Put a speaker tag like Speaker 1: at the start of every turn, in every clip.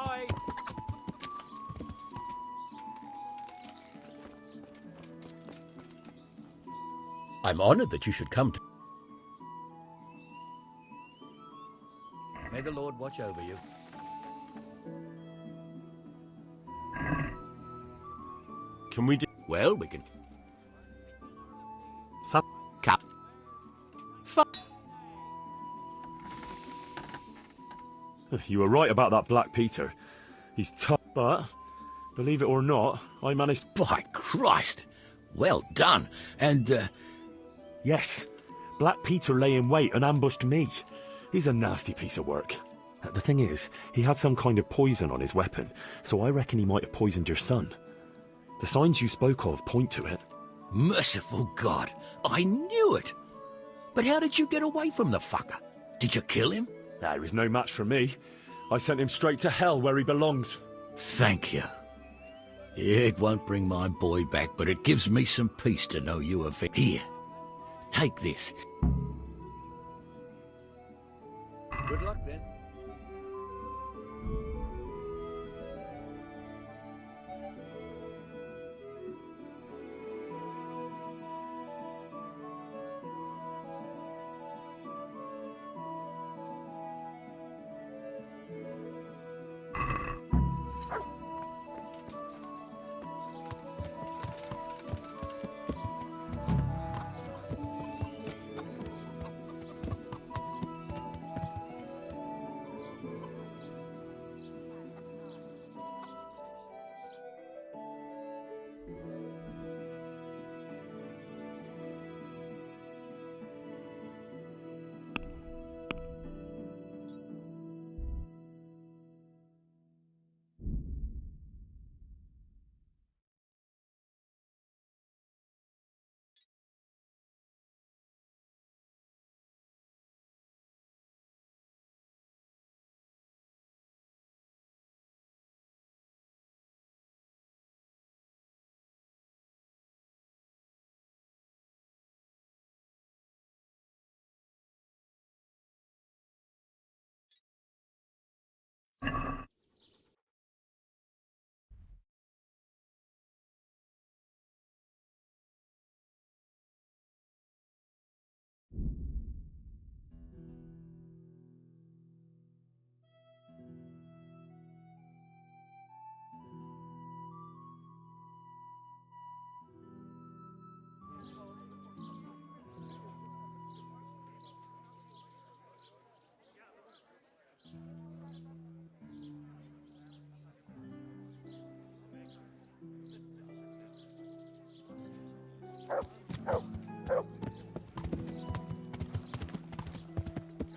Speaker 1: Bye.
Speaker 2: I'm honored that you should come to... May the Lord watch over you.
Speaker 1: Can we do...
Speaker 2: Well, we can...
Speaker 1: Sup?
Speaker 2: Cup.
Speaker 1: You were right about that Black Peter. He's tough, but believe it or not, I managed...
Speaker 2: By Christ! Well done. And,
Speaker 1: Yes, Black Peter lay in wait and ambushed me. He's a nasty piece of work. The thing is, he had some kind of poison on his weapon, so I reckon he might have poisoned your son. The signs you spoke of point to it.
Speaker 2: merciful God, I knew it. But how did you get away from the fucker? Did you kill him?
Speaker 1: Nah, he was no match for me. I sent him straight to hell where he belongs.
Speaker 2: Thank you. It won't bring my boy back, but it gives me some peace to know you are... Here, take this. Good luck, then.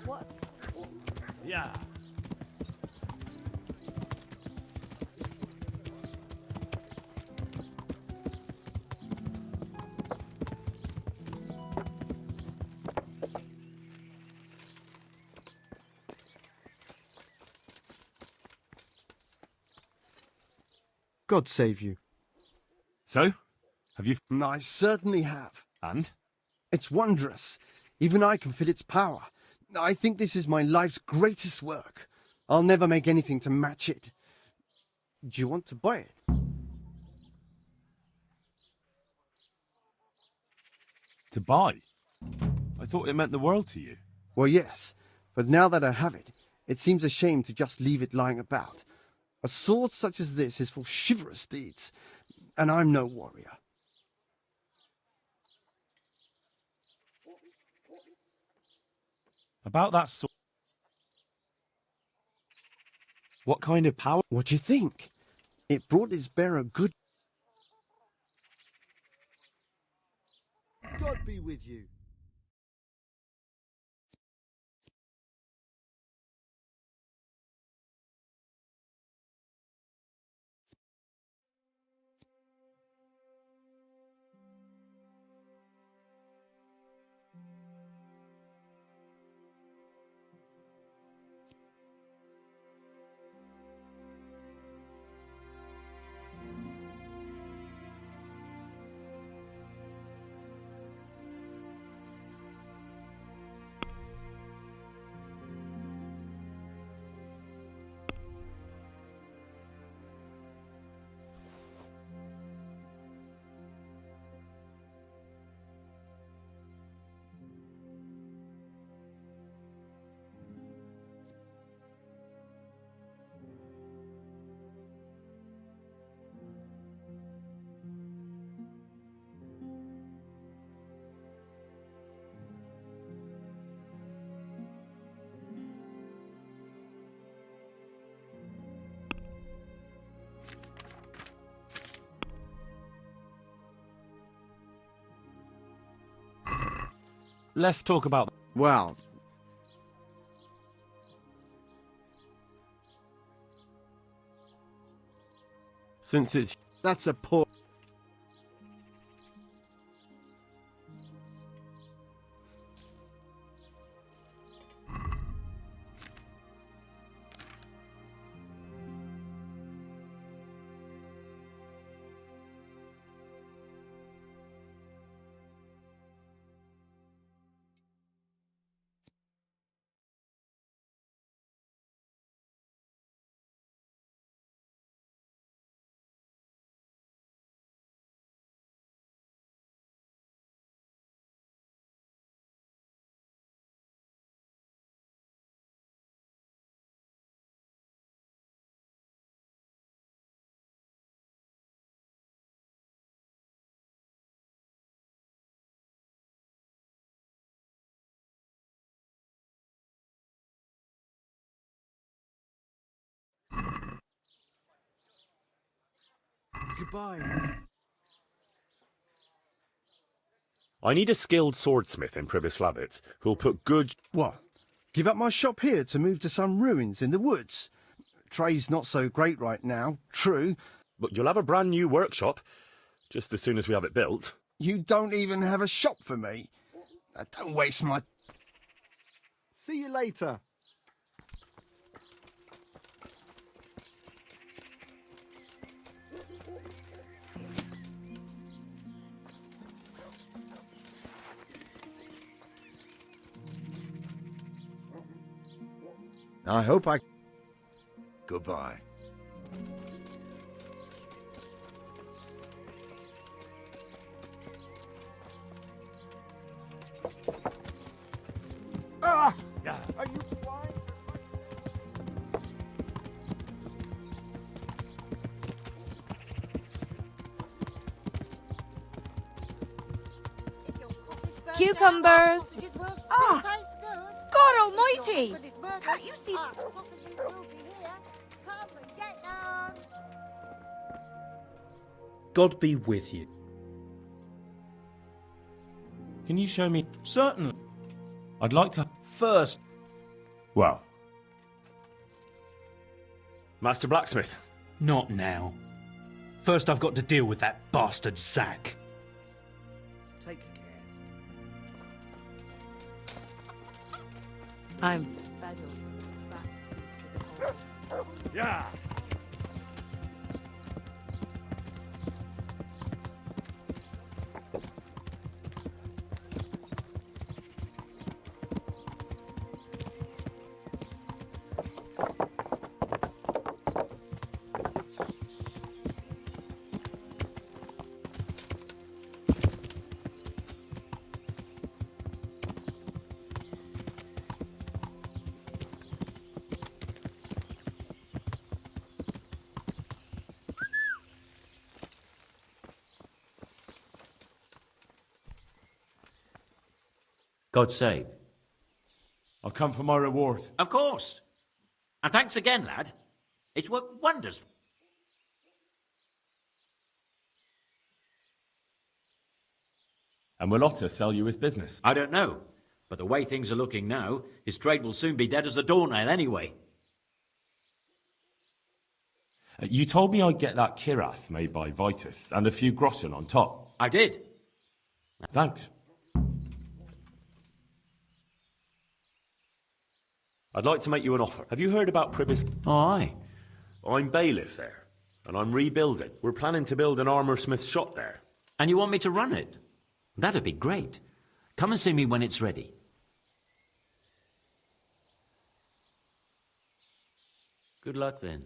Speaker 3: What?
Speaker 1: Yeah.
Speaker 4: God save you.
Speaker 1: So, have you...
Speaker 4: I certainly have.
Speaker 1: And?
Speaker 4: It's wondrous. Even I can feel its power. I think this is my life's greatest work. I'll never make anything to match it. Do you want to buy it?
Speaker 1: To buy? I thought it meant the world to you.
Speaker 4: Well, yes. But now that I have it, it seems a shame to just leave it lying about. A sword such as this is for chivalrous deeds, and I'm no warrior.
Speaker 1: About that sort... What kind of power...
Speaker 4: What do you think? It brought its bearer good... God be with you.
Speaker 1: let's talk about...
Speaker 4: Well,
Speaker 1: Since it's...
Speaker 4: that's a poor... Goodbye.
Speaker 1: I need a skilled swordsmith in Pribyslavitz who'll put good...
Speaker 4: What? Give up my shop here to move to some ruins in the woods? Trade's not so great right now, true.
Speaker 1: But you'll have a brand new workshop, just as soon as we have it built.
Speaker 4: You don't even have a shop for me. Don't waste my... See you later. I hope I... Goodbye. Ah! Are you flying?
Speaker 3: Cucumbers! Ah! God almighty! Can't you see?
Speaker 5: God be with you.
Speaker 1: Can you show me...
Speaker 5: Certainly.
Speaker 1: I'd like to...
Speaker 5: First,
Speaker 1: Well... Master Blacksmith.
Speaker 5: not now. First, I've got to deal with that bastard Zack. Take care.
Speaker 3: I'm fuddled back to the hole.
Speaker 1: Yeah!
Speaker 6: God save.
Speaker 1: I'll come for my reward.
Speaker 6: Of course. And thanks again, lad. It's worked wonders.
Speaker 1: And will Otter sell you his business?
Speaker 6: I don't know, but the way things are looking now, his trade will soon be dead as a doornail anyway.
Speaker 1: You told me I'd get that kiras made by Vitus, and a few groschen on top.
Speaker 6: I did.
Speaker 1: Thanks. I'd like to make you an offer. Have you heard about Pribys?
Speaker 6: Oh, aye.
Speaker 1: I'm bailiff there, and I'm rebuilding. We're planning to build an armoursmith's shop there.
Speaker 6: And you want me to run it? That'd be great. Come and see me when it's ready. Good luck then.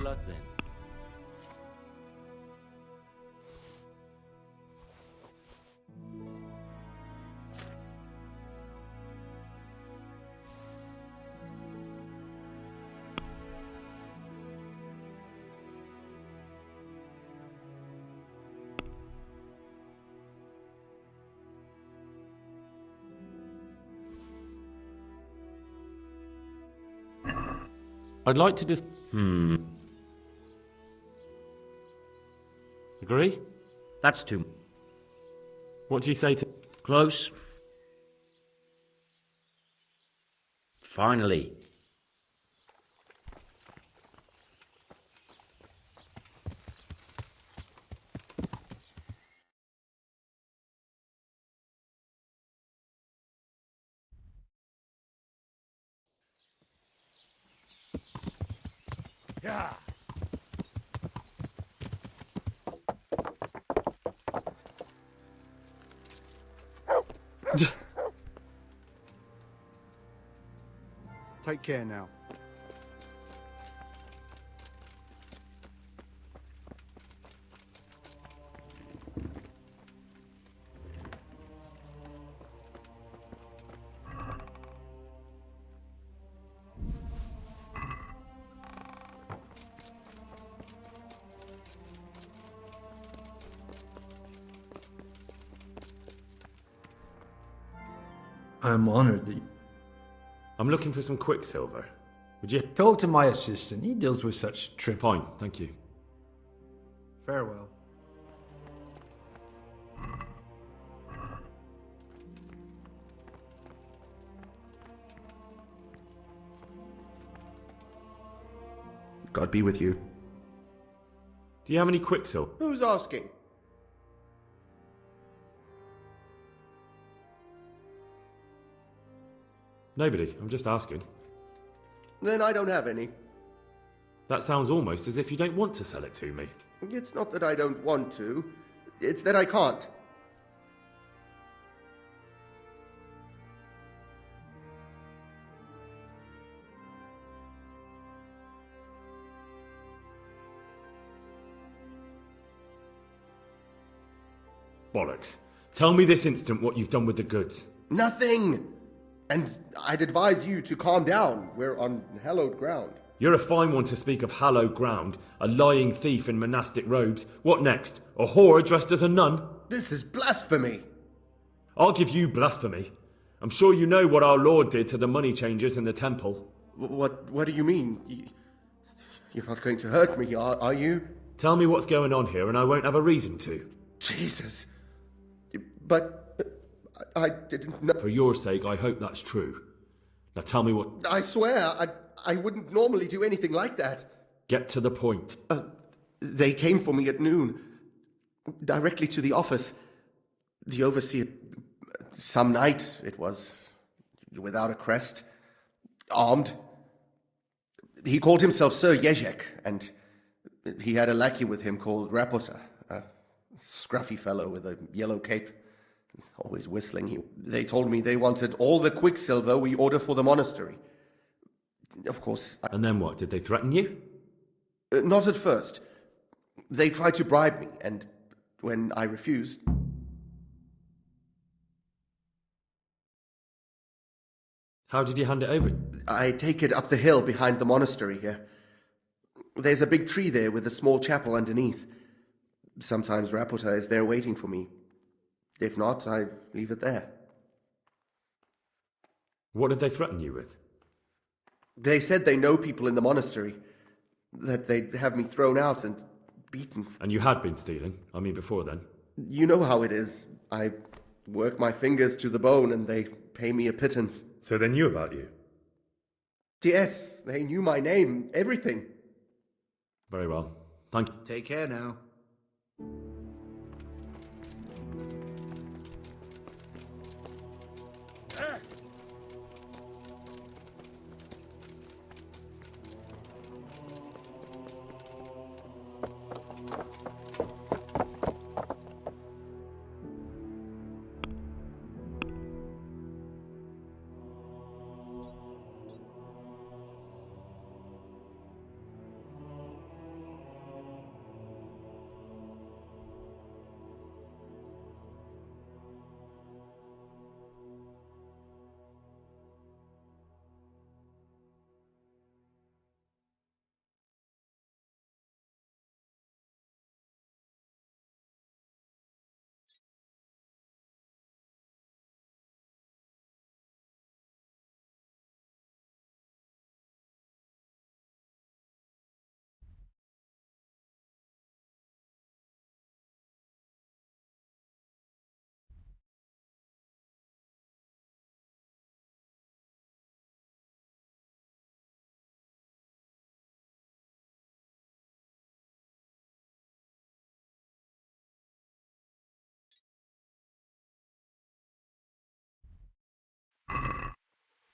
Speaker 6: luck then.
Speaker 1: I'd like to just... Agree?
Speaker 6: That's too
Speaker 1: What do you say to...
Speaker 6: close. Finally.
Speaker 4: Take care now.
Speaker 7: I'm honored that you...
Speaker 1: I'm looking for some quicksilver. Would you...
Speaker 7: Talk to my assistant. He deals with such trip.
Speaker 1: Fine, thank you.
Speaker 7: Farewell.
Speaker 8: God be with you.
Speaker 1: Do you have any quicksilver?
Speaker 8: Who's asking?
Speaker 1: Nobody, I'm just asking.
Speaker 8: Then I don't have any.
Speaker 1: That sounds almost as if you don't want to sell it to me.
Speaker 8: It's not that I don't want to, it's that I can't.
Speaker 1: Bollocks. Tell me this instant what you've done with the goods.
Speaker 8: Nothing! And I'd advise you to calm down. We're on hallowed ground.
Speaker 1: You're a fine one to speak of hallowed ground, a lying thief in monastic robes. What next? A whore dressed as a nun?
Speaker 8: This is blasphemy!
Speaker 1: I'll give you blasphemy. I'm sure you know what our Lord did to the money changers in the temple.
Speaker 8: What do you mean? You're not going to hurt me, are you?
Speaker 1: Tell me what's going on here and I won't have a reason to.
Speaker 8: Jesus. But I didn't know.
Speaker 1: For your sake, I hope that's true. Now tell me what...
Speaker 8: I swear, I wouldn't normally do anything like that.
Speaker 1: Get to the point.
Speaker 8: They came for me at noon, directly to the office. The overseer, some knight it was, without a crest, armed. He called himself Sir Jezek, and he had a lackey with him called Rapota, a scruffy fellow with a yellow cape, always whistling. They told me they wanted all the quicksilver we order for the monastery. Of course,
Speaker 1: And then what? Did they threaten you?
Speaker 8: not at first. They tried to bribe me, and when I refused...
Speaker 1: How did you hand it over?
Speaker 8: I take it up the hill behind the monastery here. There's a big tree there with a small chapel underneath. Sometimes Rapota is there waiting for me. If not, I leave it there.
Speaker 1: What did they threaten you with?
Speaker 8: They said they know people in the monastery, that they'd have me thrown out and beaten.
Speaker 1: And you had been stealing? I mean, before then.
Speaker 8: You know how it is. I work my fingers to the bone and they pay me a pittance.
Speaker 1: So they knew about you?
Speaker 8: Yes, they knew my name, everything.
Speaker 1: Very well. Thank you.
Speaker 2: Take care now.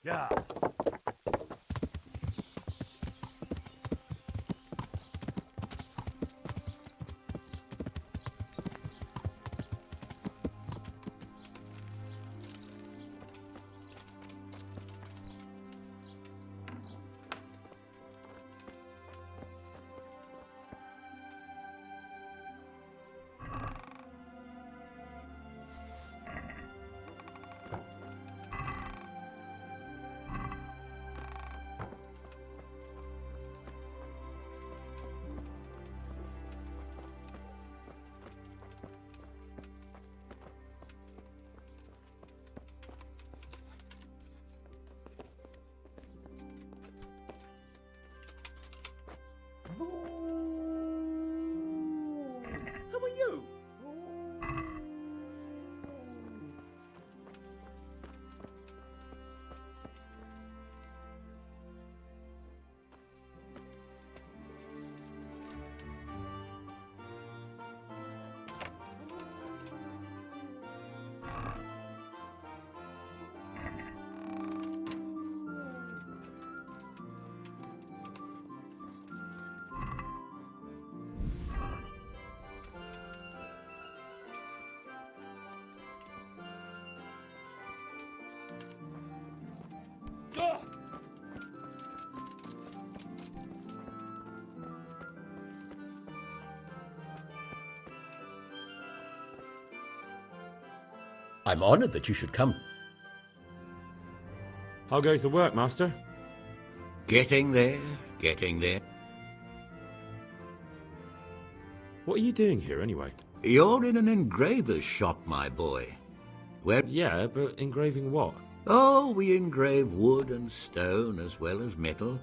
Speaker 1: Yeah.
Speaker 8: Who are you?
Speaker 2: I'm honored that you should come.
Speaker 1: How goes the work, Master?
Speaker 2: Getting there, getting there.
Speaker 1: What are you doing here, anyway?
Speaker 2: You're in an engraver's shop, my boy. Where?
Speaker 1: Yeah, but engraving what?
Speaker 2: Oh, we engrave wood and stone as well as metal.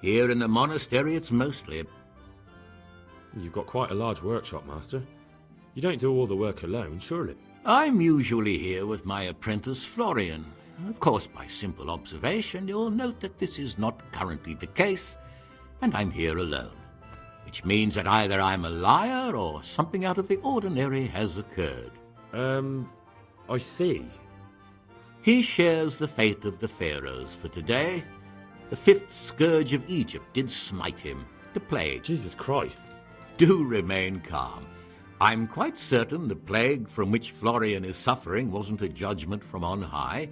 Speaker 2: Here in the monastery, it's mostly.
Speaker 1: You've got quite a large workshop, Master. You don't do all the work alone, surely?
Speaker 2: I'm usually here with my apprentice Florian. Of course, by simple observation, you'll note that this is not currently the case, and I'm here alone, which means that either I'm a liar or something out of the ordinary has occurred.
Speaker 1: I see.
Speaker 2: He shares the fate of the pharaohs for today. The fifth scourge of Egypt did smite him, the plague.
Speaker 1: Jesus Christ.
Speaker 2: Do remain calm. I'm quite certain the plague from which Florian is suffering wasn't a judgment from on high,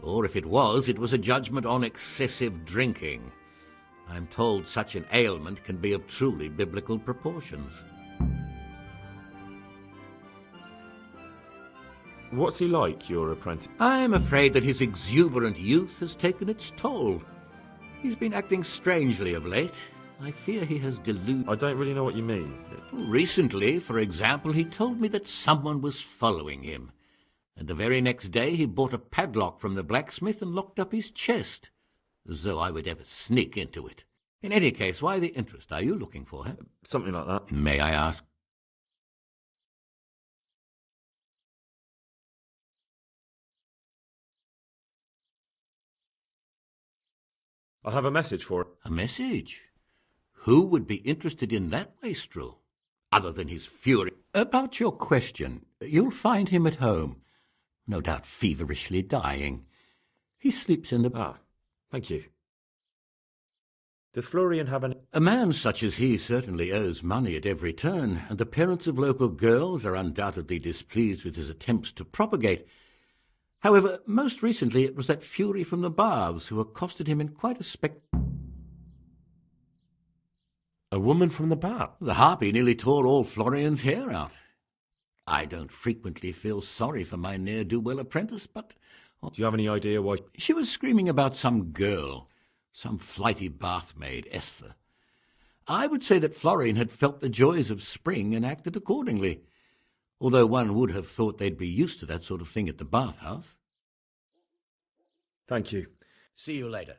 Speaker 2: or if it was a judgment on excessive drinking. I'm told such an ailment can be of truly biblical proportions.
Speaker 1: What's he like, your apprentice?
Speaker 2: I'm afraid that his exuberant youth has taken its toll. He's been acting strangely of late. I fear he has deluded.
Speaker 1: I don't really know what you mean.
Speaker 2: Recently, for example, he told me that someone was following him. And the very next day he bought a padlock from the blacksmith and locked up his chest, as though I would ever sneak into it. In any case, why the interest? Are you looking for her?
Speaker 1: Something like that.
Speaker 2: May I ask?
Speaker 1: I have a message for her.
Speaker 2: A message? Who would be interested in that wastrel, other than his fury? About your question, you'll find him at home, no doubt feverishly dying. He sleeps in the...
Speaker 1: Ah, thank you. Does Florian have an...
Speaker 2: A man such as he certainly owes money at every turn, and the parents of local girls are undoubtedly displeased with his attempts to propagate. However, most recently it was that fury from the baths who accosted him in quite a
Speaker 1: A woman from the bath?
Speaker 2: The harpy nearly tore all Florian's hair out. I don't frequently feel sorry for my ne'er-do-well apprentice, but...
Speaker 1: Do you have any idea why...
Speaker 2: She was screaming about some girl, some flighty bathmaid, Esther. I would say that Florian had felt the joys of spring and acted accordingly, although one would have thought they'd be used to that sort of thing at the bathhouse.
Speaker 1: Thank you.
Speaker 2: See you later.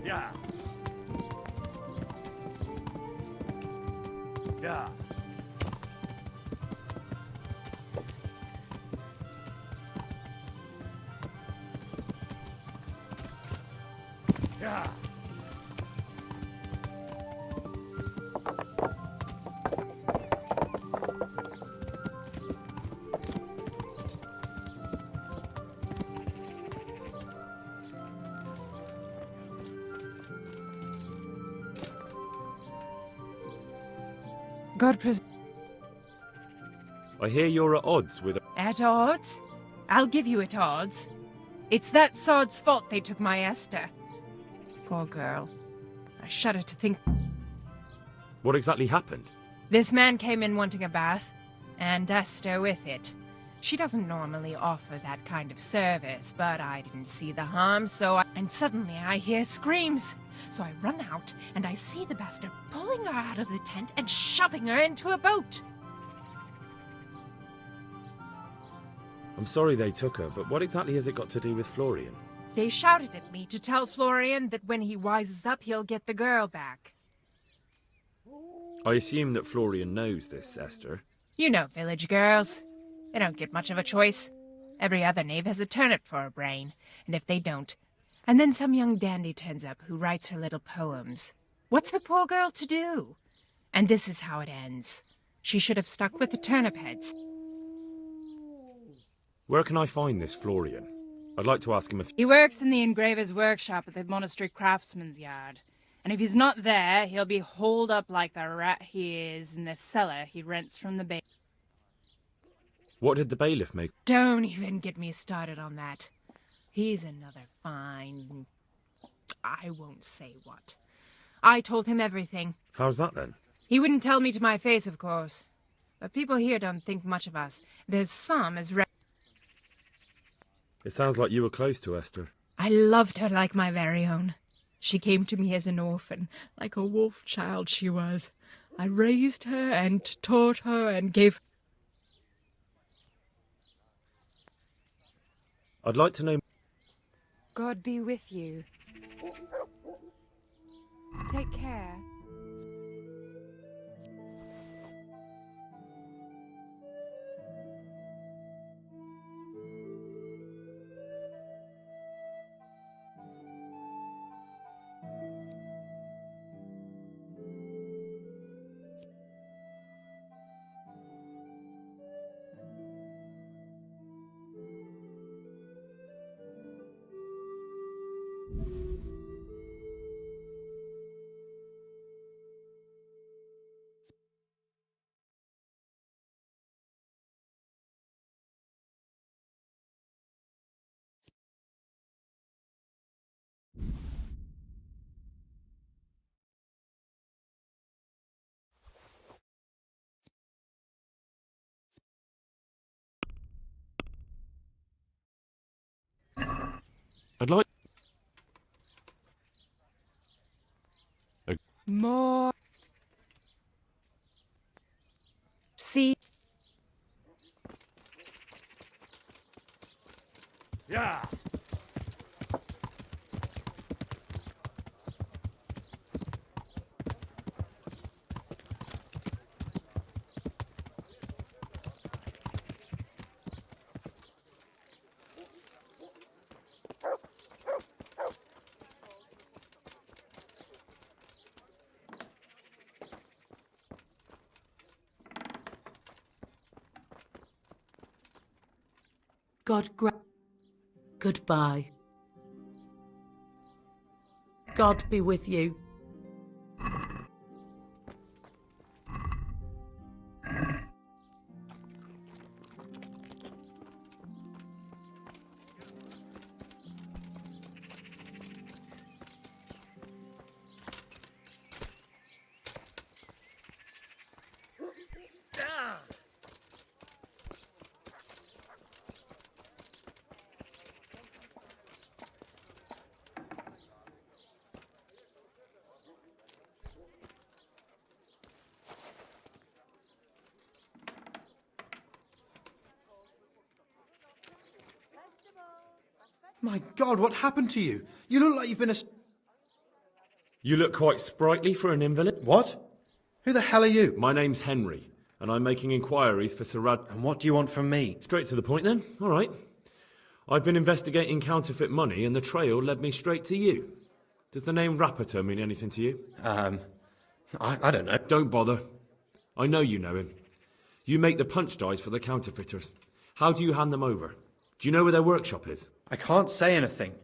Speaker 1: Yeah. Yeah. Yeah.
Speaker 9: God
Speaker 1: I hear you're at odds with.
Speaker 9: At odds? I'll give you at odds. It's that sod's fault they took my Esther. Poor girl. I shudder to think.
Speaker 1: What exactly happened?
Speaker 9: This man came in wanting a bath, and Esther with it. She doesn't normally offer that kind of service, but I didn't see the harm, and suddenly I hear screams. So I run out, and I see the bastard pulling her out of the tent and shoving her into a boat.
Speaker 1: I'm sorry they took her, but what exactly has it got to do with Florian?
Speaker 9: They shouted at me to tell Florian that when he wises up, he'll get the girl back.
Speaker 1: I assume that Florian knows this, Esther.
Speaker 9: You know village girls. They don't get much of a choice. Every other knave has a turnip for a brain, and if they don't... And then some young dandy turns up who writes her little poems. What's the poor girl to do? And this is how it ends. She should have stuck with the turnip heads.
Speaker 1: Where can I find this Florian? I'd like to ask him if...
Speaker 10: He works in the engraver's workshop at the monastery craftsman's yard. And if he's not there, he'll be holed up like the rat he is in the cellar he rents from the bailiff.
Speaker 1: What did the bailiff make?
Speaker 9: Don't even get me started on that. He's another fine... I won't say what. I told him everything.
Speaker 1: How's that then?
Speaker 9: He wouldn't tell me to my face, of course. But people here don't think much of us. There's some as...
Speaker 1: It sounds like you were close to Esther.
Speaker 9: I loved her like my very own. She came to me as an orphan, like a wolf child she was. I raised her and taught her and gave...
Speaker 1: I'd like to know...
Speaker 10: God be with you. Take care.
Speaker 1: I'd like...
Speaker 10: More. See.
Speaker 1: Yeah!
Speaker 11: Goodbye. God be with you.
Speaker 7: My God, what happened to you? You look like you've been a...
Speaker 1: You look quite sprightly for an invalid.
Speaker 7: What? Who the hell are you?
Speaker 1: My name's Henry, and I'm making inquiries for Sir Rad...
Speaker 7: And what do you want from me?
Speaker 1: Straight to the point then? All right. I've been investigating counterfeit money, and the trail led me straight to you. Does the name Rappator mean anything to you?
Speaker 7: I don't know.
Speaker 1: Don't bother. I know you know him. You make the punch dies for the counterfeiters. How do you hand them over? Do you know where their workshop is?
Speaker 7: I can't say anything.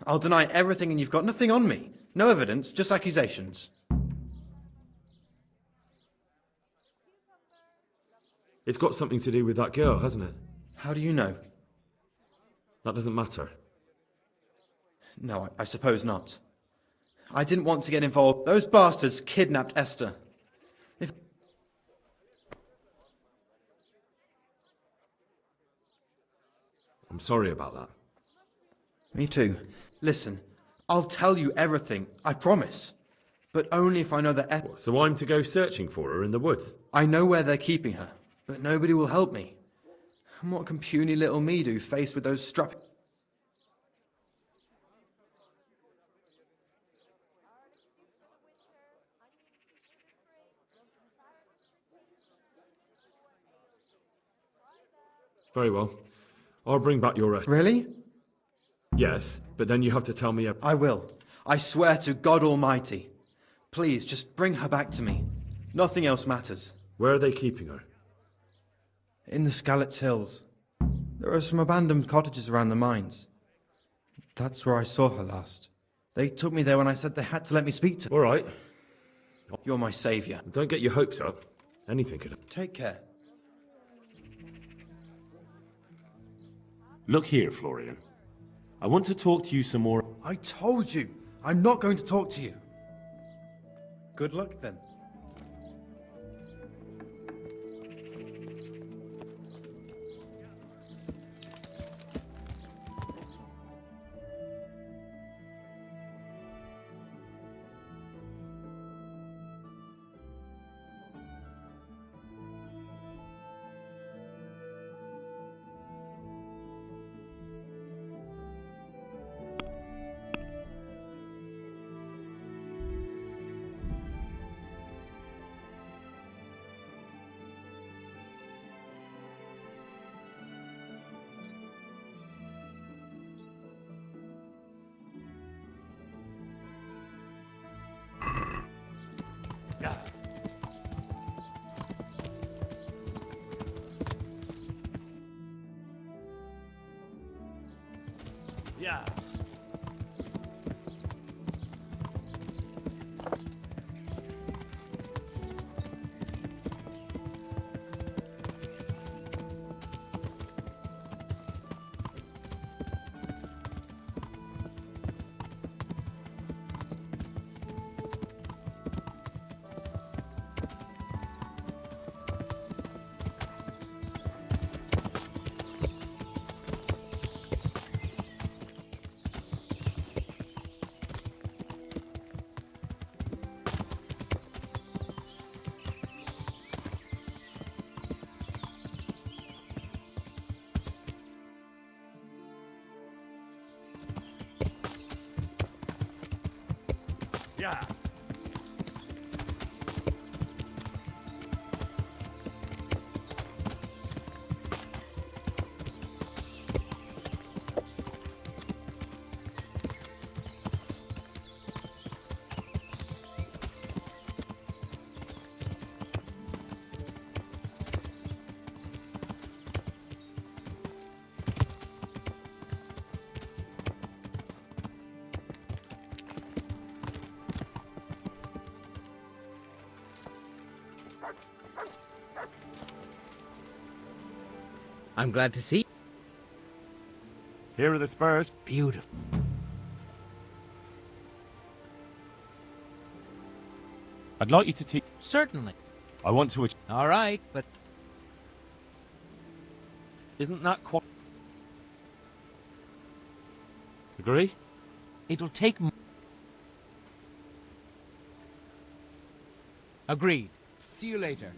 Speaker 7: I'll deny everything and you've got nothing on me. No evidence, just accusations.
Speaker 1: It's got something to do with that girl, hasn't it?
Speaker 7: How do you know?
Speaker 1: That doesn't matter.
Speaker 7: No, I suppose not. I didn't want to get involved. Those bastards kidnapped Esther.
Speaker 1: I'm sorry about that.
Speaker 7: Me too. Listen, I'll tell you everything, I promise. But only if I know that
Speaker 1: So I'm to go searching for her in the woods?
Speaker 7: I know where they're keeping her, but nobody will help me. And what can puny little me do faced with those strap...
Speaker 1: Very well. I'll bring back your rest.
Speaker 7: Really?
Speaker 1: Yes, but then you have to tell me...
Speaker 7: I will. I swear to God Almighty. Please, just bring her back to me. Nothing else matters.
Speaker 1: Where are they keeping her?
Speaker 7: In the Skalitz Hills. There are some abandoned cottages around the mines. That's where I saw her last. They took me there when I said they had to let me speak to her.
Speaker 1: All right.
Speaker 7: You're my saviour.
Speaker 1: Don't get your hopes up. Anything could...
Speaker 7: Take care.
Speaker 1: Look here, Florian. I want to talk to you some more...
Speaker 7: I told you! I'm not going to talk to you. Good luck then.
Speaker 1: Yeah. Yeah.
Speaker 12: I'm glad to see.
Speaker 1: Here are the spurs.
Speaker 12: Beautiful.
Speaker 1: I'd like you to teach.
Speaker 12: Certainly.
Speaker 1: I want to.
Speaker 12: All right, but
Speaker 1: Isn't that quite. Agree?
Speaker 12: it'll take. Agreed. See you later.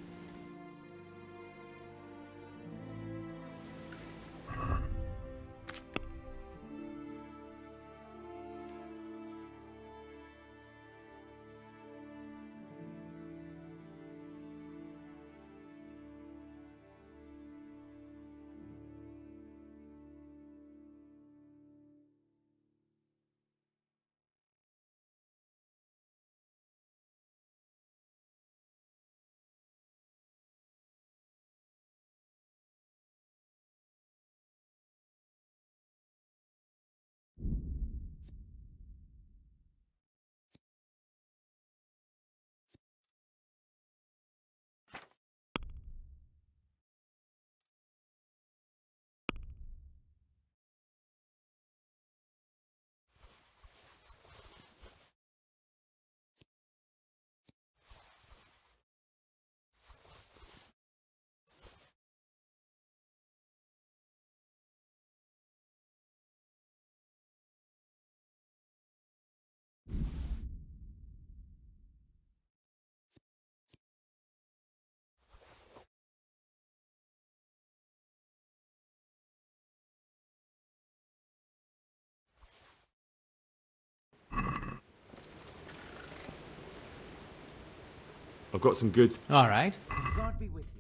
Speaker 1: I've got some goods.
Speaker 12: All right. God be with you.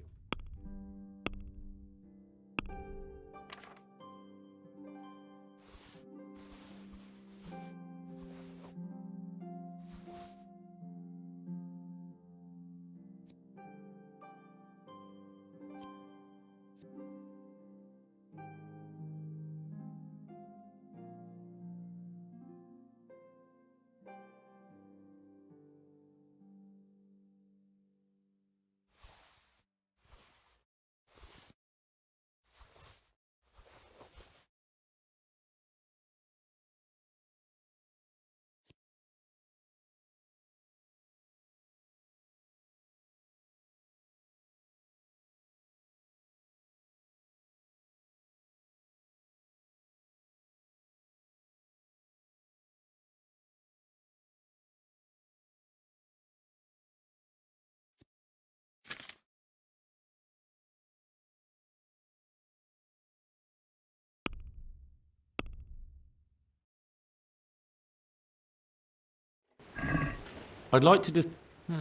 Speaker 1: I'd like to just. Are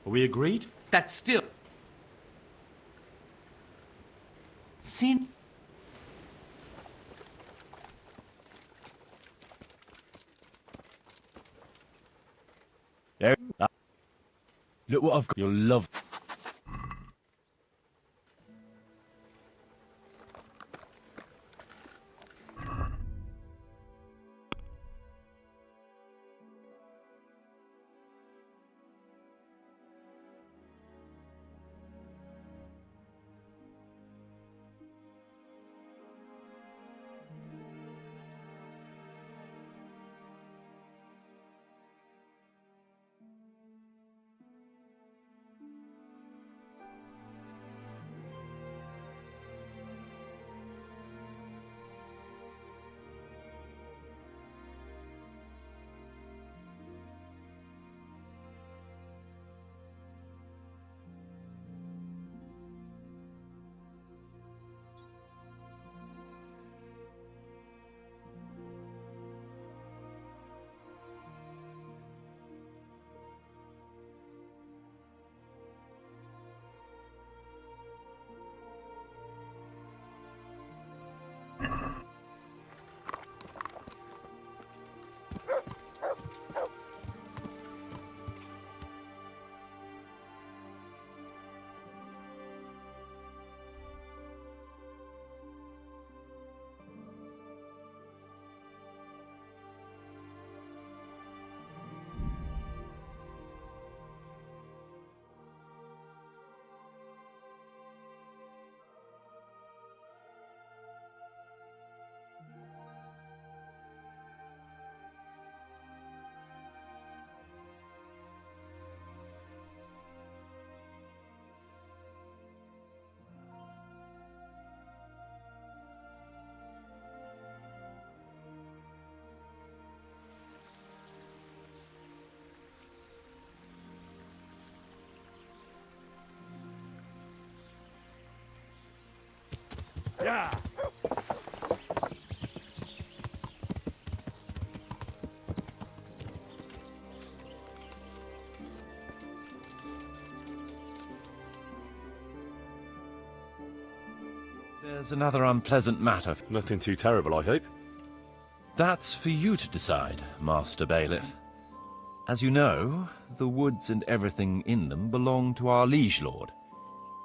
Speaker 1: we agreed?
Speaker 12: That's still. Seen.
Speaker 1: There. Look what I've got. You'll love.
Speaker 13: There's another unpleasant matter.
Speaker 1: Nothing too terrible, I hope.
Speaker 13: That's for you to decide, Master Bailiff. As you know, the woods and everything in them belong to our liege lord.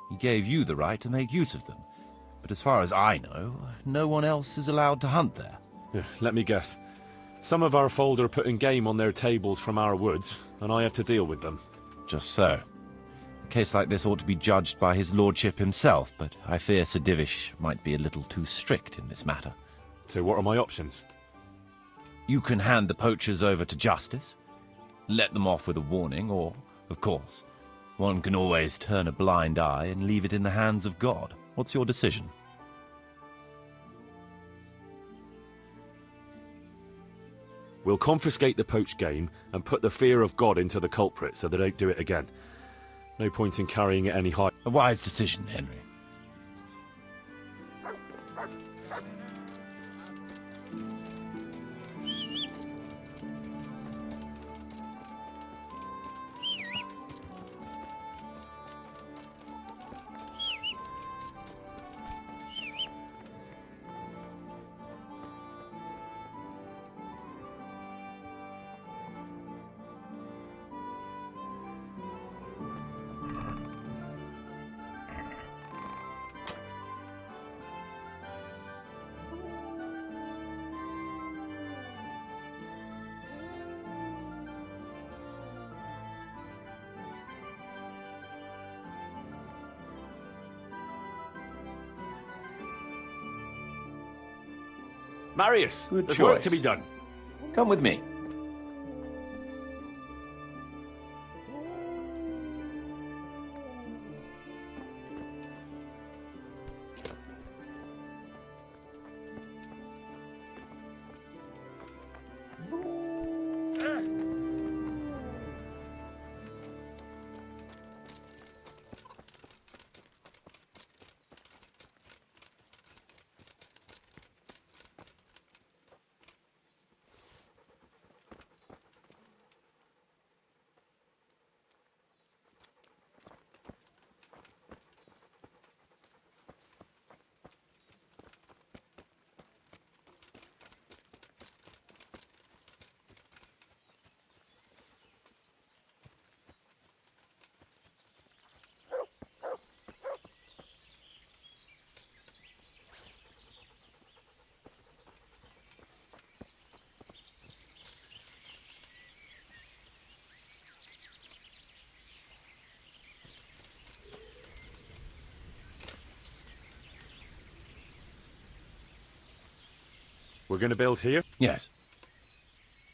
Speaker 13: He gave you the right to make use of them, but as far as I know, no one else is allowed to hunt there.
Speaker 1: Let me guess. Some of our fold are putting game on their tables from our woods, and I have to deal with them.
Speaker 13: Just so. A case like this ought to be judged by his lordship himself, but I fear Sir Divish might be a little too strict in this matter.
Speaker 1: So what are my options?
Speaker 13: You can hand the poachers over to justice, let them off with a warning, or, of course, one can always turn a blind eye and leave it in the hands of God. What's your decision?
Speaker 1: We'll confiscate the poached game and put the fear of God into the culprit so they don't do it again. No point in carrying it any higher.
Speaker 13: A wise decision, Henry.
Speaker 1: Marius,
Speaker 13: Good
Speaker 1: there's
Speaker 13: choice.
Speaker 1: work to be done.
Speaker 13: Come with me.
Speaker 1: We're going to build here?
Speaker 13: Yes.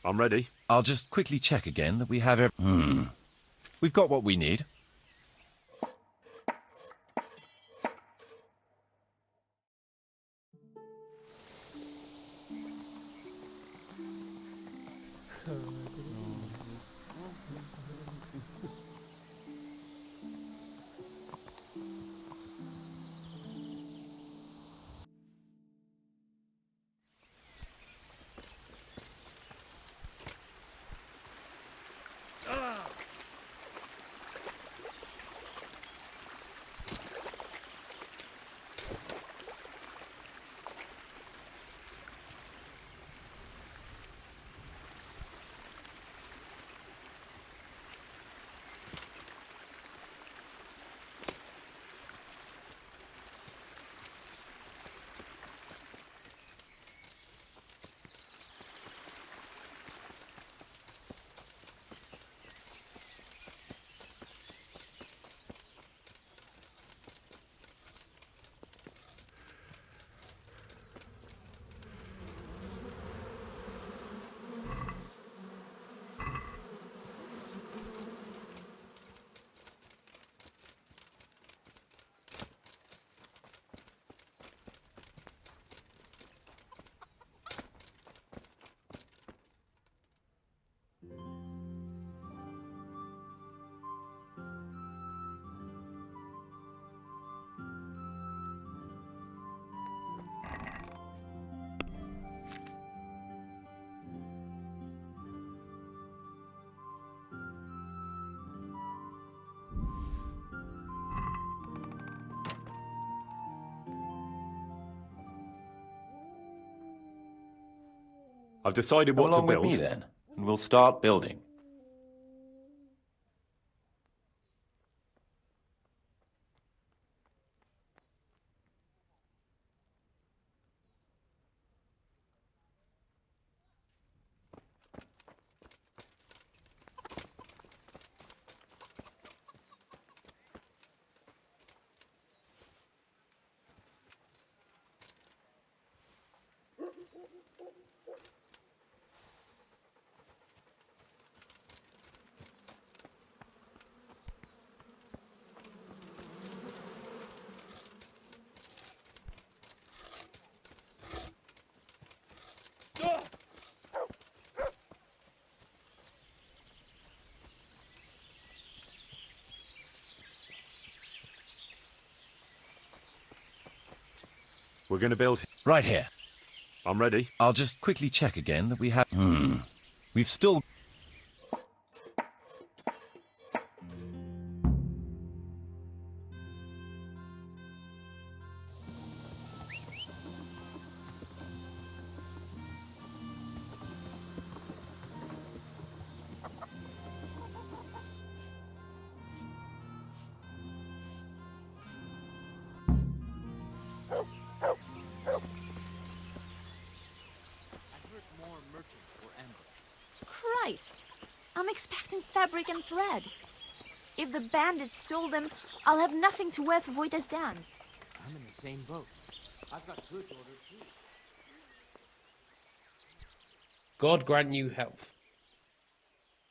Speaker 1: I'm ready.
Speaker 13: I'll just quickly check again that we have We've got what we need.
Speaker 1: I've decided
Speaker 13: Come
Speaker 1: what to
Speaker 13: along
Speaker 1: build.
Speaker 13: with me then, and we'll start building.
Speaker 1: We're going to build.
Speaker 13: Right here.
Speaker 1: I'm ready.
Speaker 13: I'll just quickly check again that we have... We've still...
Speaker 14: Christ! I'm expecting fabric and thread. If the bandits stole them, I'll have nothing to wear for Voita's dance.
Speaker 12: I'm in the same boat. I've got goods ordered too.
Speaker 15: God grant you health.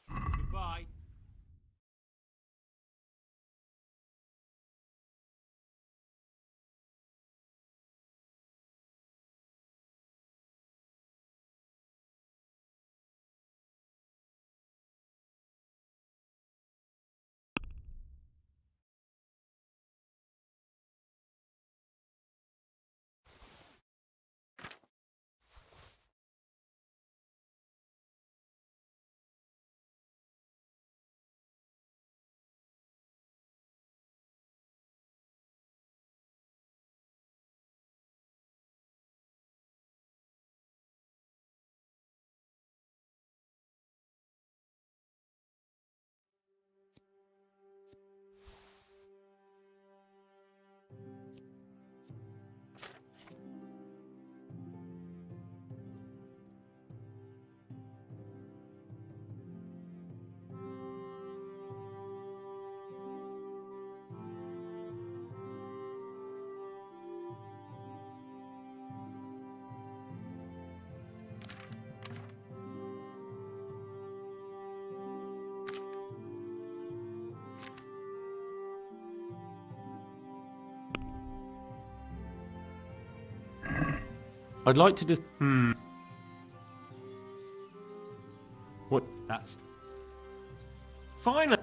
Speaker 12: Goodbye.
Speaker 1: I'd like to just... What?
Speaker 12: That's fine.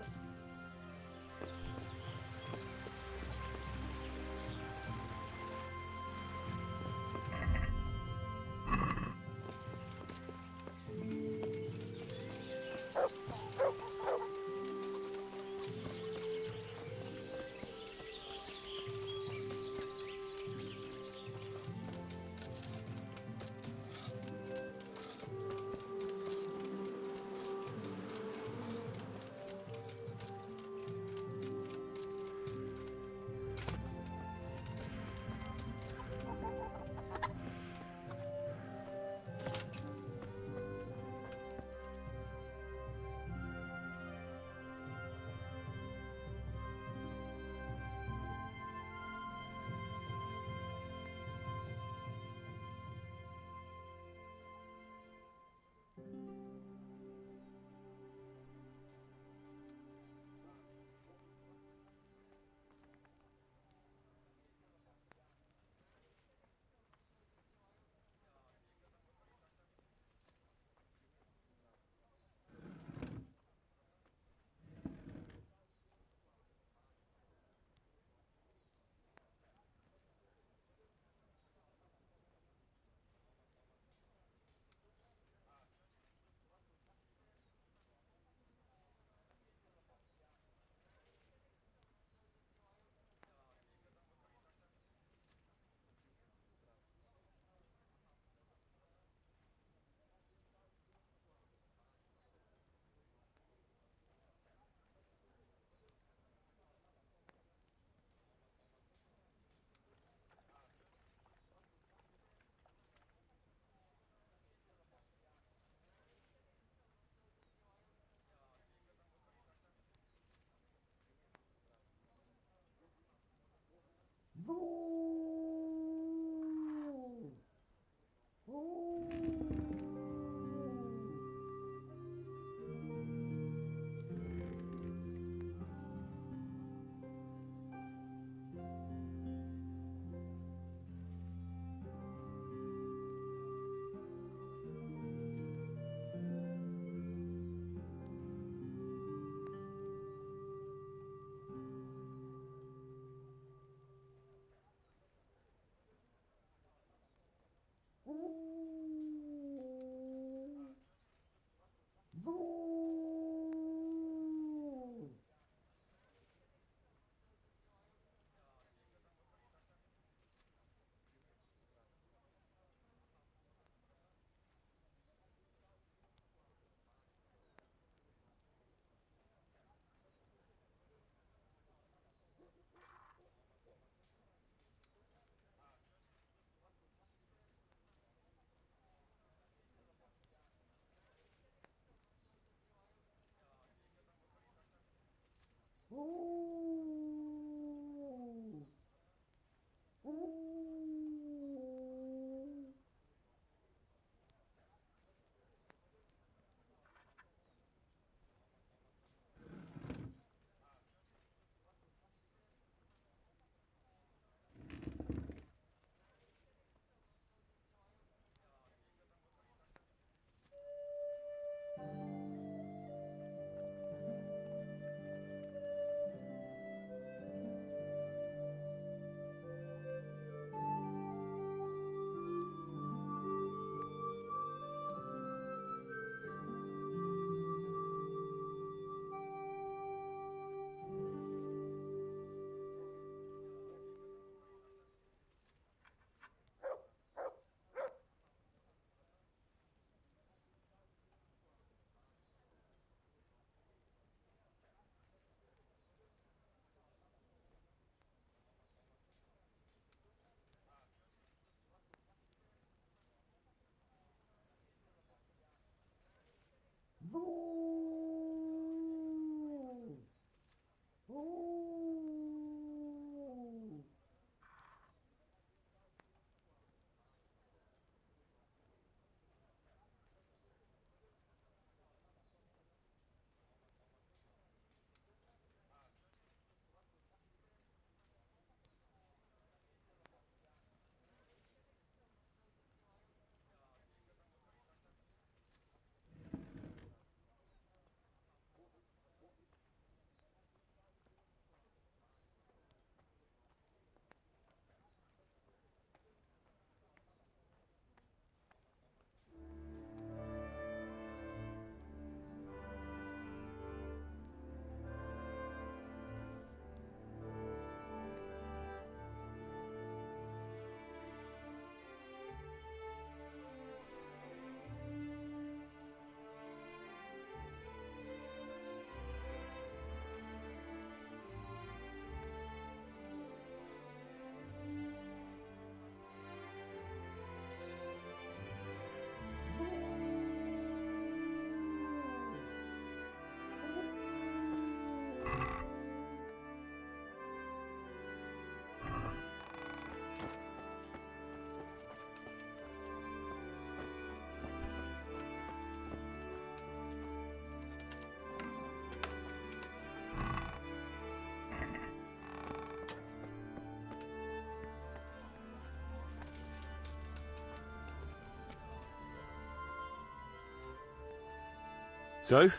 Speaker 1: So,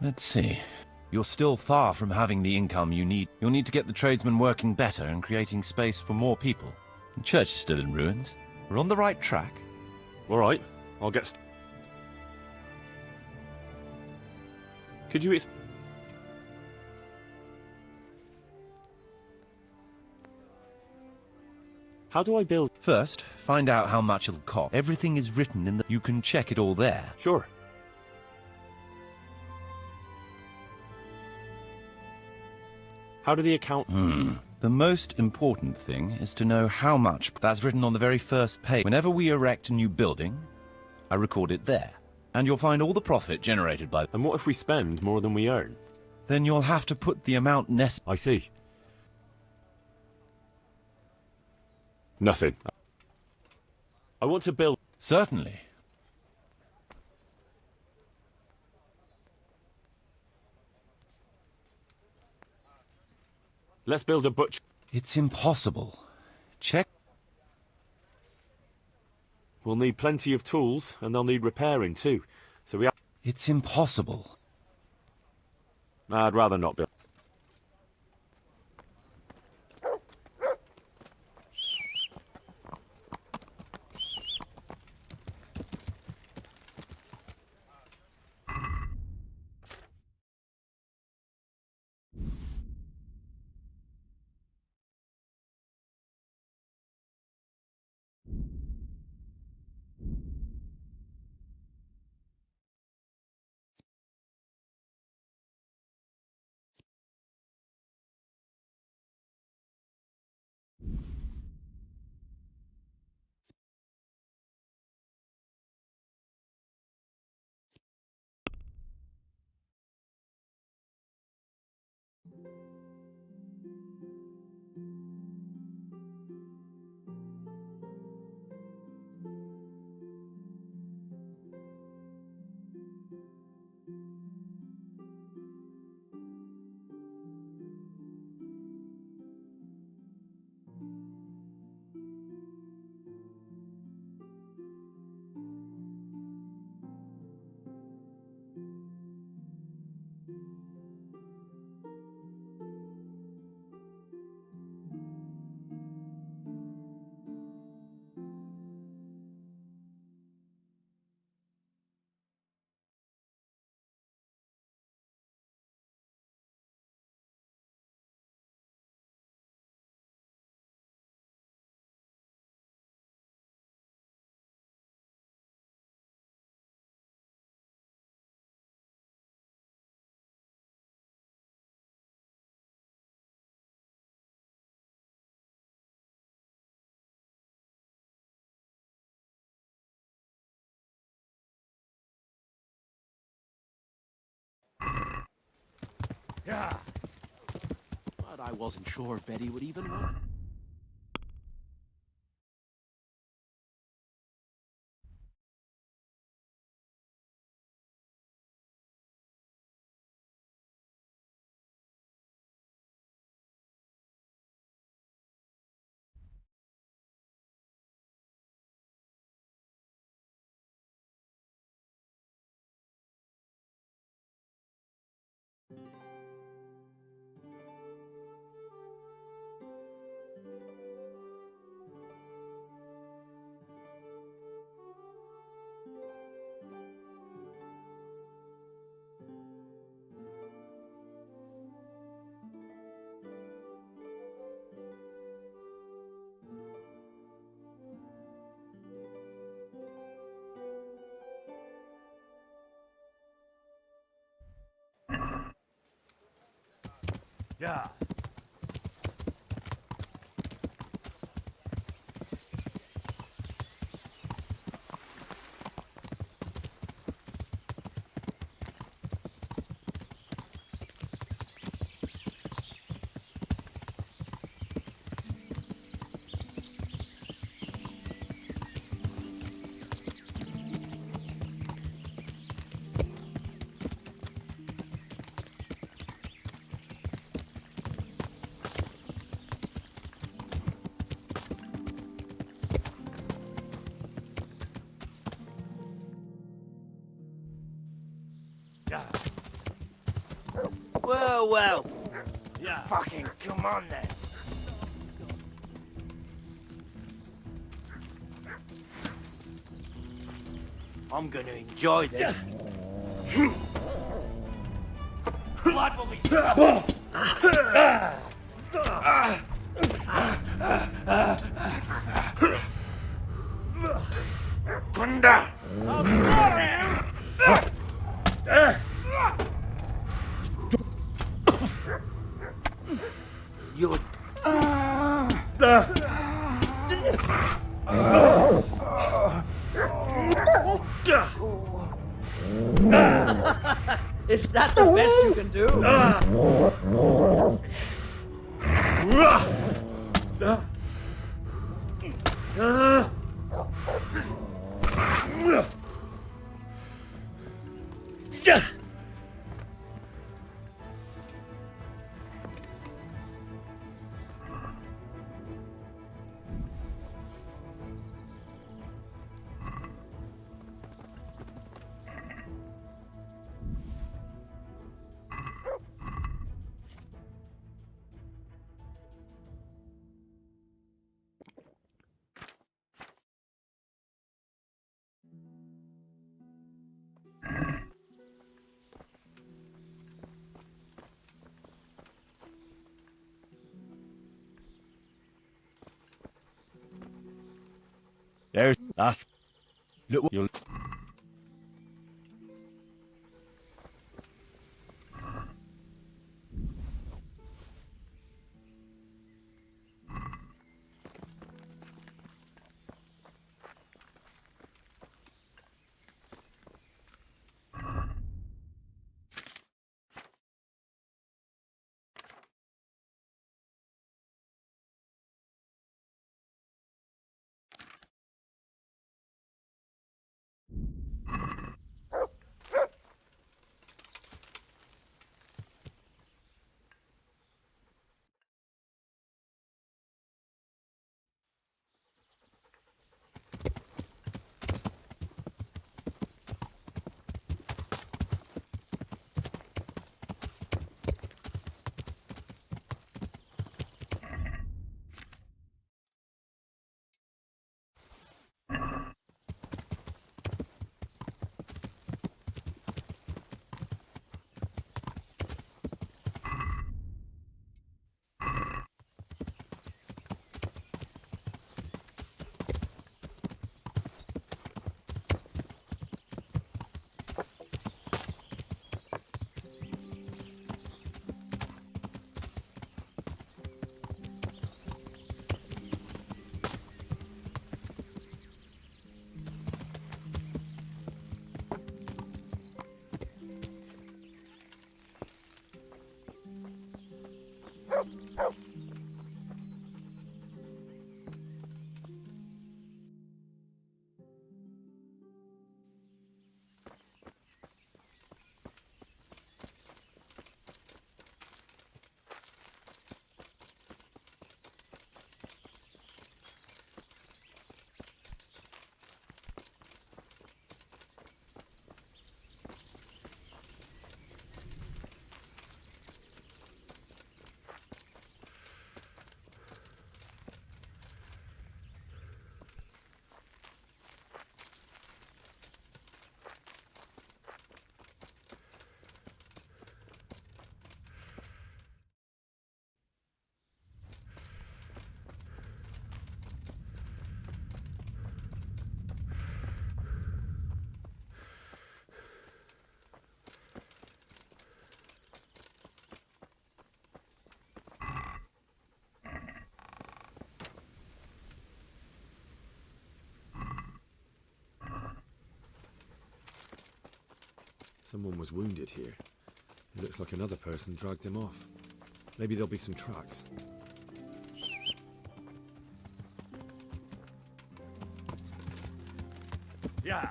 Speaker 13: Let's see. You're still far from having the income you need. You'll need to get the tradesmen working better and creating space for more people. The church is still in ruins. We're on the right track.
Speaker 1: all right, I'll get. Could you? How do I build?
Speaker 13: First, find out how much it'll cost. Everything is written in the... You can check it all there.
Speaker 1: Sure. How do the account?
Speaker 13: The most important thing is to know how much. That's written on the very first page. Whenever we erect a new building, I record it there. And you'll find all the profit generated by...
Speaker 1: And what if we spend more than we earn?
Speaker 13: Then you'll have to put the amount necessary.
Speaker 1: I see. Nothing. I want to build...
Speaker 13: Certainly.
Speaker 1: Let's build a butcher.
Speaker 13: It's impossible. Check.
Speaker 1: We'll need plenty of tools, and they'll need repairing too. So we have...
Speaker 13: It's impossible.
Speaker 1: I'd rather not build.
Speaker 12: Yeah. But I wasn't sure if Betty would even want. Yeah.
Speaker 16: Well, well. Fucking come on then. I'm gonna enjoy this. Blood will be Thunder! You're...
Speaker 6: Is that the best you can do?
Speaker 1: There's us. Look, you'll. Someone was wounded here. It looks like another person dragged him off. Maybe there'll be some tracks.
Speaker 16: Yeah.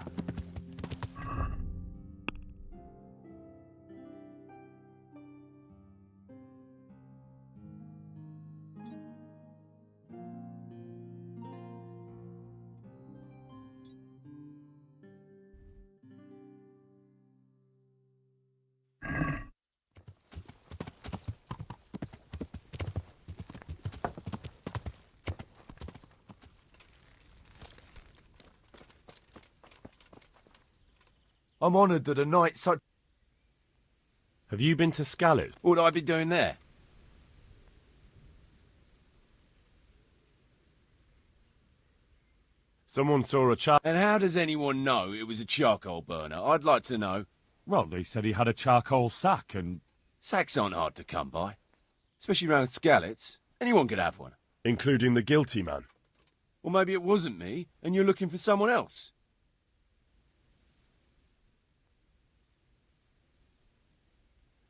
Speaker 17: I'm honoured that a knight such...
Speaker 1: Have you been to Skalitz?
Speaker 17: What would I be doing there?
Speaker 1: Someone saw a char...
Speaker 17: And how does anyone know it was a charcoal burner? I'd like to know.
Speaker 1: Well, they said he had a charcoal sack and...
Speaker 17: Sacks aren't hard to come by. Especially round Skalitz. Anyone could have one.
Speaker 1: Including the guilty man.
Speaker 17: Or maybe it wasn't me, and you're looking for someone else.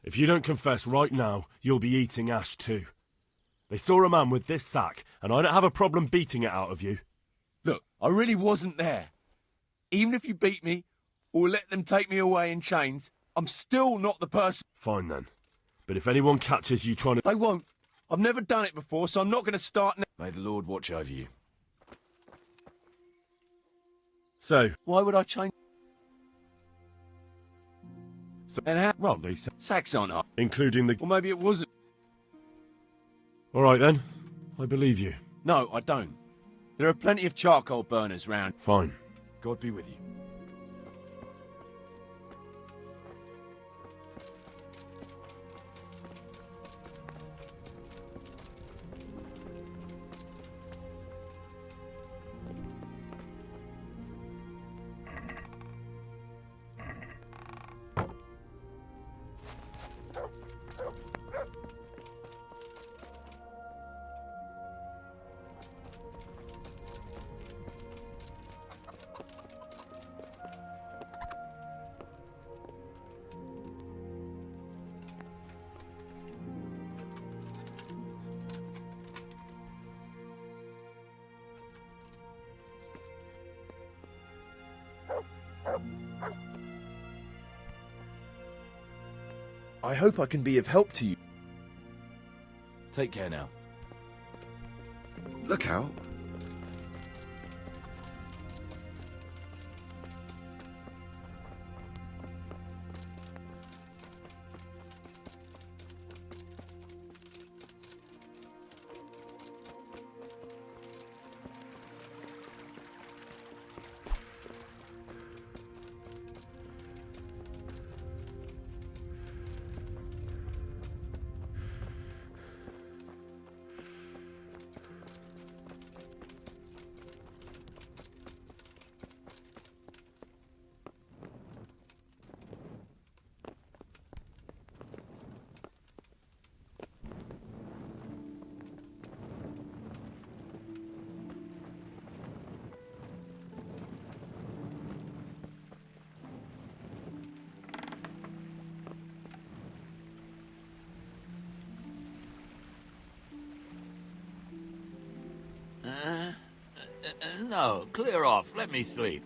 Speaker 1: If you don't confess right now, you'll be eating ash too. They saw a man with this sack, and I don't have a problem beating it out of you.
Speaker 17: Look, I really wasn't there. Even if you beat me, or let them take me away in chains, I'm still not the person...
Speaker 1: Fine then. But if anyone catches you trying to...
Speaker 17: They won't. I've never done it before, so I'm not going to start now.
Speaker 1: May the Lord watch over you. So...
Speaker 17: Why would I change...
Speaker 1: And how... Well, they said...
Speaker 17: Sacks aren't hard.
Speaker 1: Including the...
Speaker 17: Or maybe it wasn't.
Speaker 1: All right then. I believe you.
Speaker 17: No, I don't. There are plenty of charcoal burners round.
Speaker 1: Fine. God be with you.
Speaker 17: I hope I can be of help to you.
Speaker 13: Take care now.
Speaker 17: Look out.
Speaker 2: No, clear off. Let me sleep.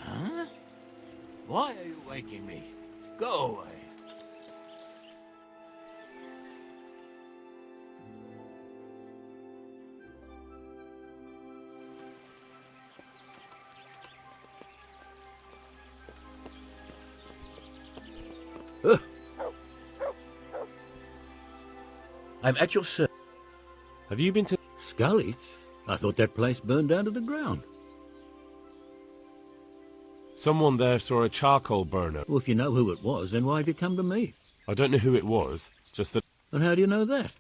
Speaker 2: Huh? Why are you waking me? Go away. Ugh. I'm at your service.
Speaker 1: Have you been to...
Speaker 2: Skalitz? I thought that place burned down to the ground.
Speaker 1: Someone there saw a charcoal burner.
Speaker 2: Well, if you know who it was, then why have you come to me?
Speaker 1: I don't know who it was, just that...
Speaker 2: And how do you know that?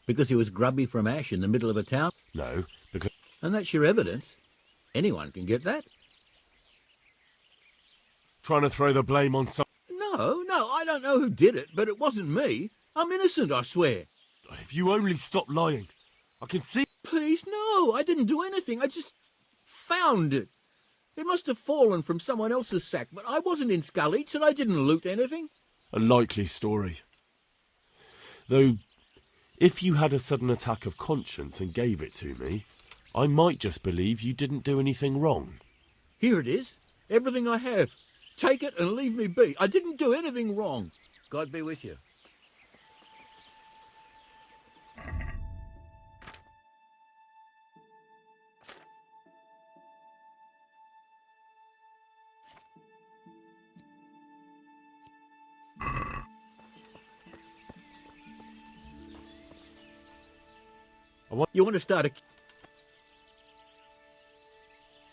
Speaker 2: Because he was grubby from ash in the middle of a town?
Speaker 1: No, because...
Speaker 2: And that's your evidence. Anyone can get that.
Speaker 1: Trying to throw the blame on some...
Speaker 2: No, I don't know who did it, but it wasn't me. I'm innocent, I swear.
Speaker 1: If you only stop lying, I can see...
Speaker 2: Please, no, I didn't do anything. I just found it. It must have fallen from someone else's sack, but I wasn't in Skalitz and I didn't loot anything.
Speaker 1: A likely story. Though, if you had a sudden attack of conscience and gave it to me, I might just believe you didn't do anything wrong.
Speaker 2: Here it is. Everything I have. Take it and leave me be. I didn't do anything wrong. God be with you. You want to start a...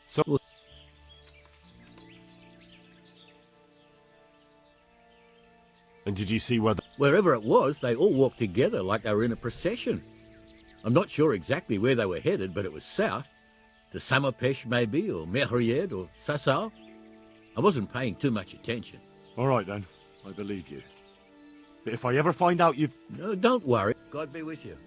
Speaker 1: So... And did you see whether...
Speaker 2: Wherever it was, they all walked together like they were in a procession. I'm not sure exactly where they were headed, but it was south. To Samopesh, maybe, or Mehried, or Sassau. I wasn't paying too much attention.
Speaker 1: All right, then. I believe you. But if I ever find out you've...
Speaker 2: No, don't worry. God be with you.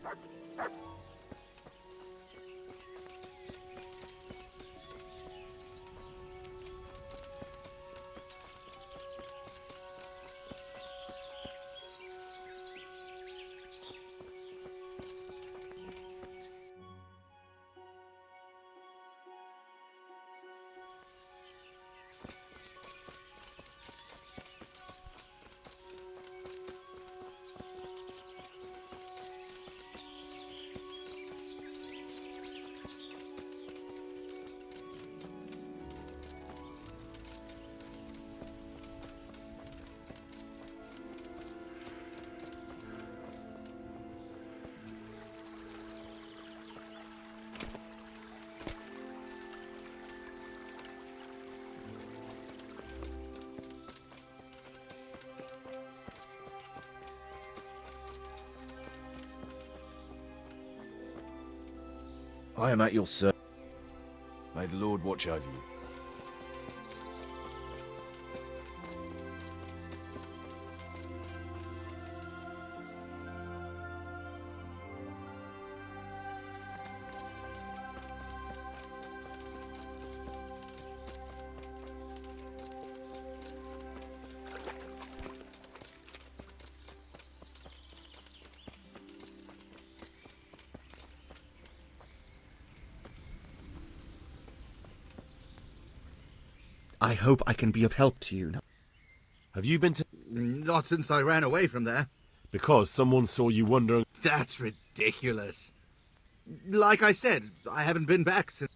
Speaker 17: I am at your service. May the Lord watch over you.
Speaker 18: I hope I can be of help to you.
Speaker 1: Have you been to...
Speaker 18: Not since I ran away from there.
Speaker 1: Because someone saw you wandering...
Speaker 18: That's ridiculous. Like I said, I haven't been back since...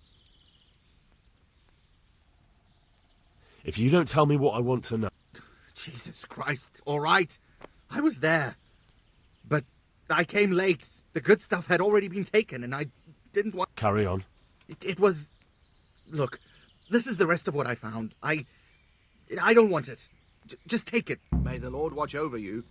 Speaker 1: If you don't tell me what I want to know...
Speaker 18: Jesus Christ, all right. I was there. But I came late. The good stuff had already been taken, and I didn't want...
Speaker 1: Carry on.
Speaker 18: It was... Look, this is the rest of what I found. I don't want it. Just take it. May the Lord watch over you.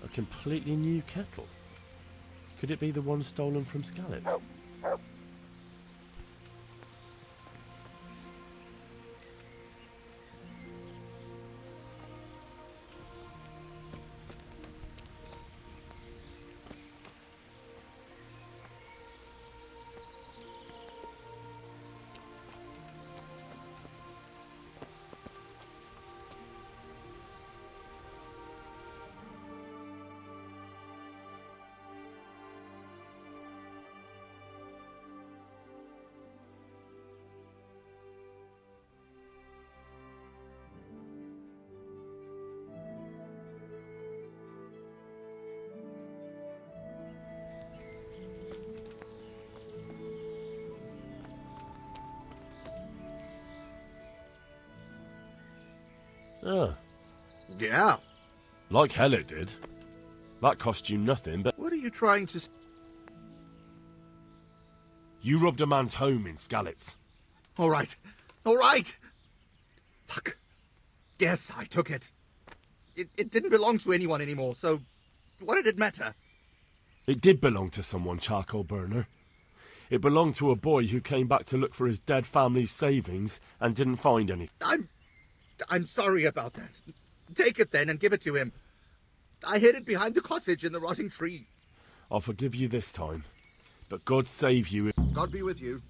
Speaker 1: A completely new kettle. Could it be the one stolen from Skalitz? Ah.
Speaker 18: Yeah.
Speaker 1: Like hell it did. That cost you nothing, but...
Speaker 18: What are you trying to...
Speaker 1: You robbed a man's home in Skalitz.
Speaker 18: All right. All right. Fuck. Yes, I took it. It didn't belong to anyone anymore, so what did it matter?
Speaker 1: It did belong to someone, Charcoal Burner. It belonged to a boy who came back to look for his dead family's savings and didn't find any.
Speaker 18: I'm sorry about that. Take it then and give it to him. I hid it behind the cottage in the rotting tree.
Speaker 1: I'll forgive you this time, but God save you.
Speaker 18: God be with you.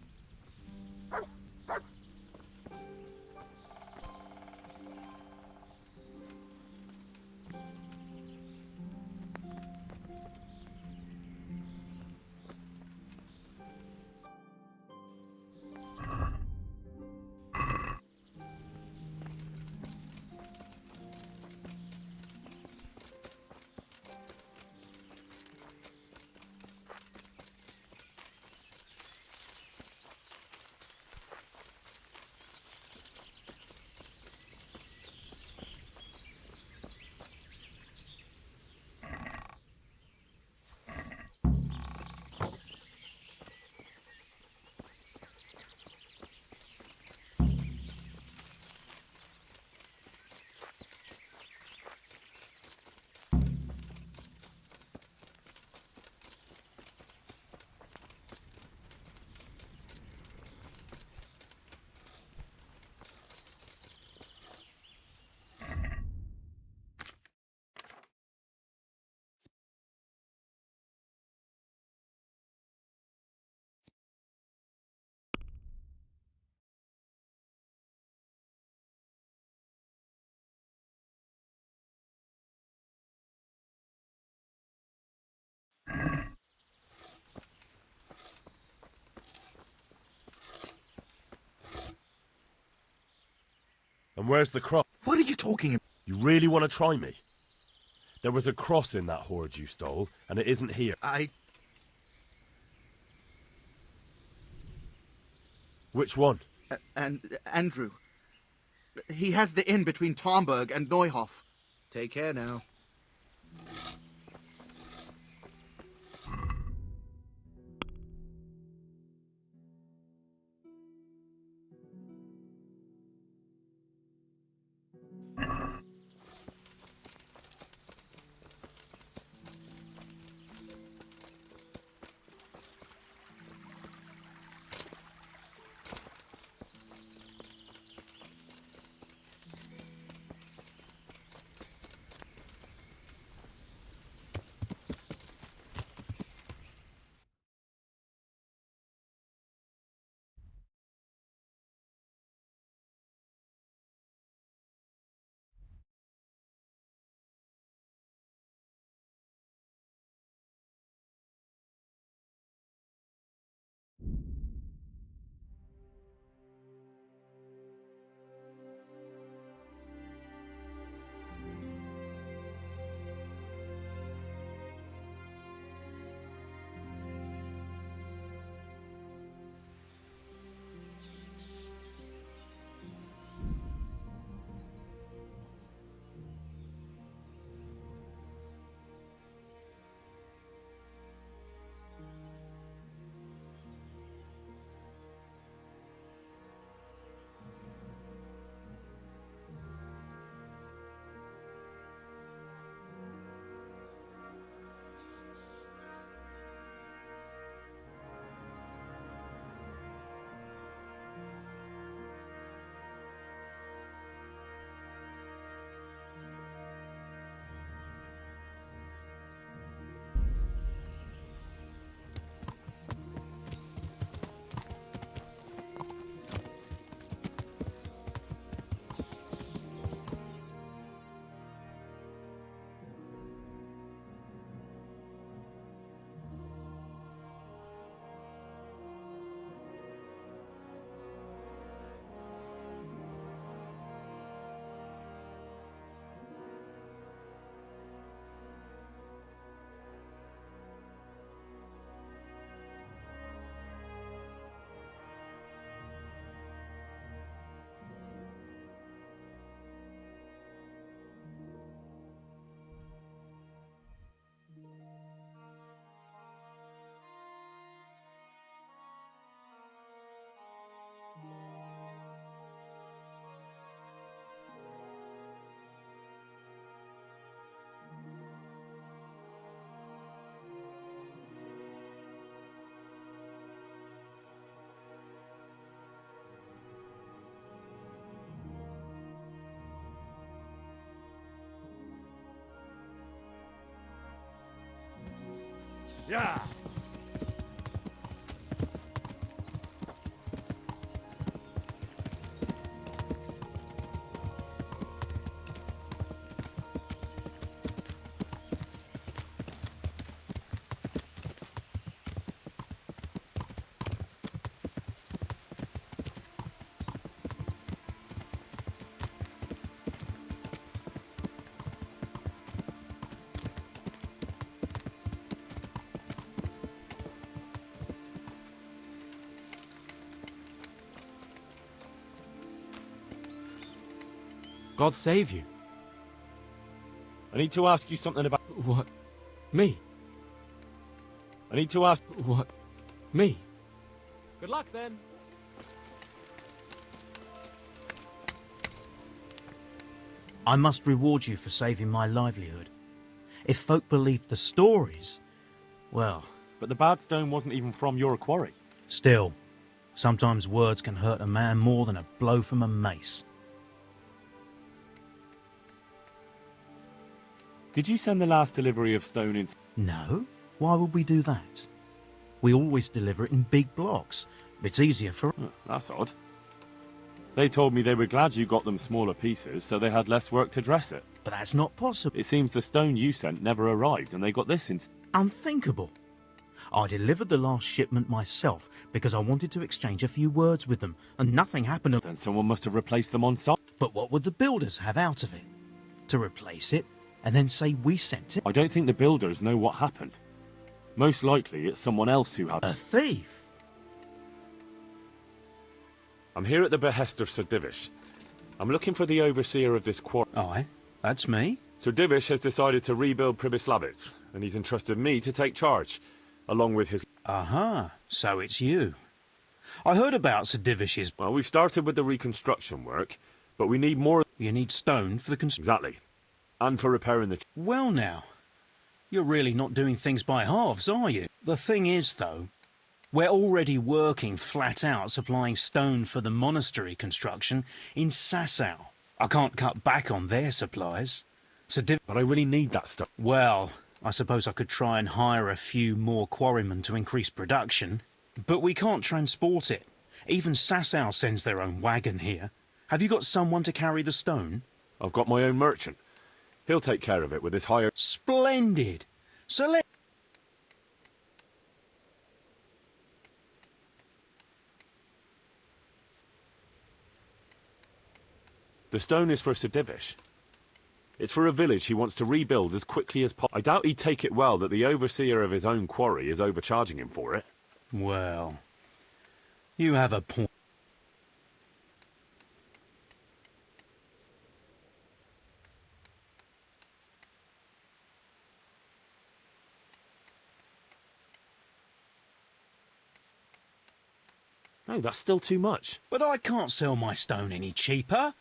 Speaker 1: And where's the cross?
Speaker 18: What are you talking about?
Speaker 1: You really want to try me? There was a cross in that hoard you stole, and it isn't here. Which one?
Speaker 18: And Andrew. He has the inn between Tomberg and Neuhof. Take care now.
Speaker 16: Yeah.
Speaker 12: God save you.
Speaker 1: I need to ask you something about...
Speaker 12: What? Me?
Speaker 1: I need to ask...
Speaker 12: What? Me? Good luck then.
Speaker 5: I must reward you for saving my livelihood. If folk believed the stories, well...
Speaker 1: But the bad stone wasn't even from your quarry.
Speaker 5: Still, sometimes words can hurt a man more than a blow from a mace.
Speaker 1: Did you send the last delivery of stone in...
Speaker 5: No? Why would we do that? We always deliver it in big blocks. It's easier for...
Speaker 1: That's odd. They told me they were glad you got them smaller pieces, so they had less work to dress it.
Speaker 5: But that's not possible.
Speaker 1: It seems the stone you sent never arrived, and they got this instead.
Speaker 5: Unthinkable. I delivered the last shipment myself because I wanted to exchange a few words with them, and nothing happened.
Speaker 1: Then someone must have replaced them on site.
Speaker 5: But what would the builders have out of it? To replace it, and then say we sent it?
Speaker 1: I don't think the builders know what happened. Most likely it's someone else who had...
Speaker 5: A thief?
Speaker 1: I'm here at the behest of Sir Divish. I'm looking for the overseer of this quarry.
Speaker 5: Aye, that's me.
Speaker 1: Sir Divish has decided to rebuild Pribyslavitz, and he's entrusted me to take charge, along with his...
Speaker 5: Aha, so it's you. I heard about Sir Divish's...
Speaker 1: Well, we've started with the reconstruction work, but we need more...
Speaker 5: You need stone for the construction...
Speaker 1: Exactly. And for repairing the...
Speaker 5: Well now, you're really not doing things by halves, are you? The thing is, though, we're already working flat out supplying stone for the monastery construction in Sasau. I can't cut back on their supplies.
Speaker 1: But I really need that stuff.
Speaker 5: Well, I suppose I could try and hire a few more quarrymen to increase production. But we can't transport it. Even Sasau sends their own wagon here. Have you got someone to carry the stone?
Speaker 1: I've got my own merchant. He'll take care of it with his hire...
Speaker 5: Splendid! So let...
Speaker 1: The stone is for Sir Divish. It's for a village he wants to rebuild as quickly as possible. I doubt he'd take it well that the overseer of his own quarry is overcharging him for it.
Speaker 5: Well, you have a point.
Speaker 1: No, that's still too much.
Speaker 5: But I can't sell my stone any cheaper.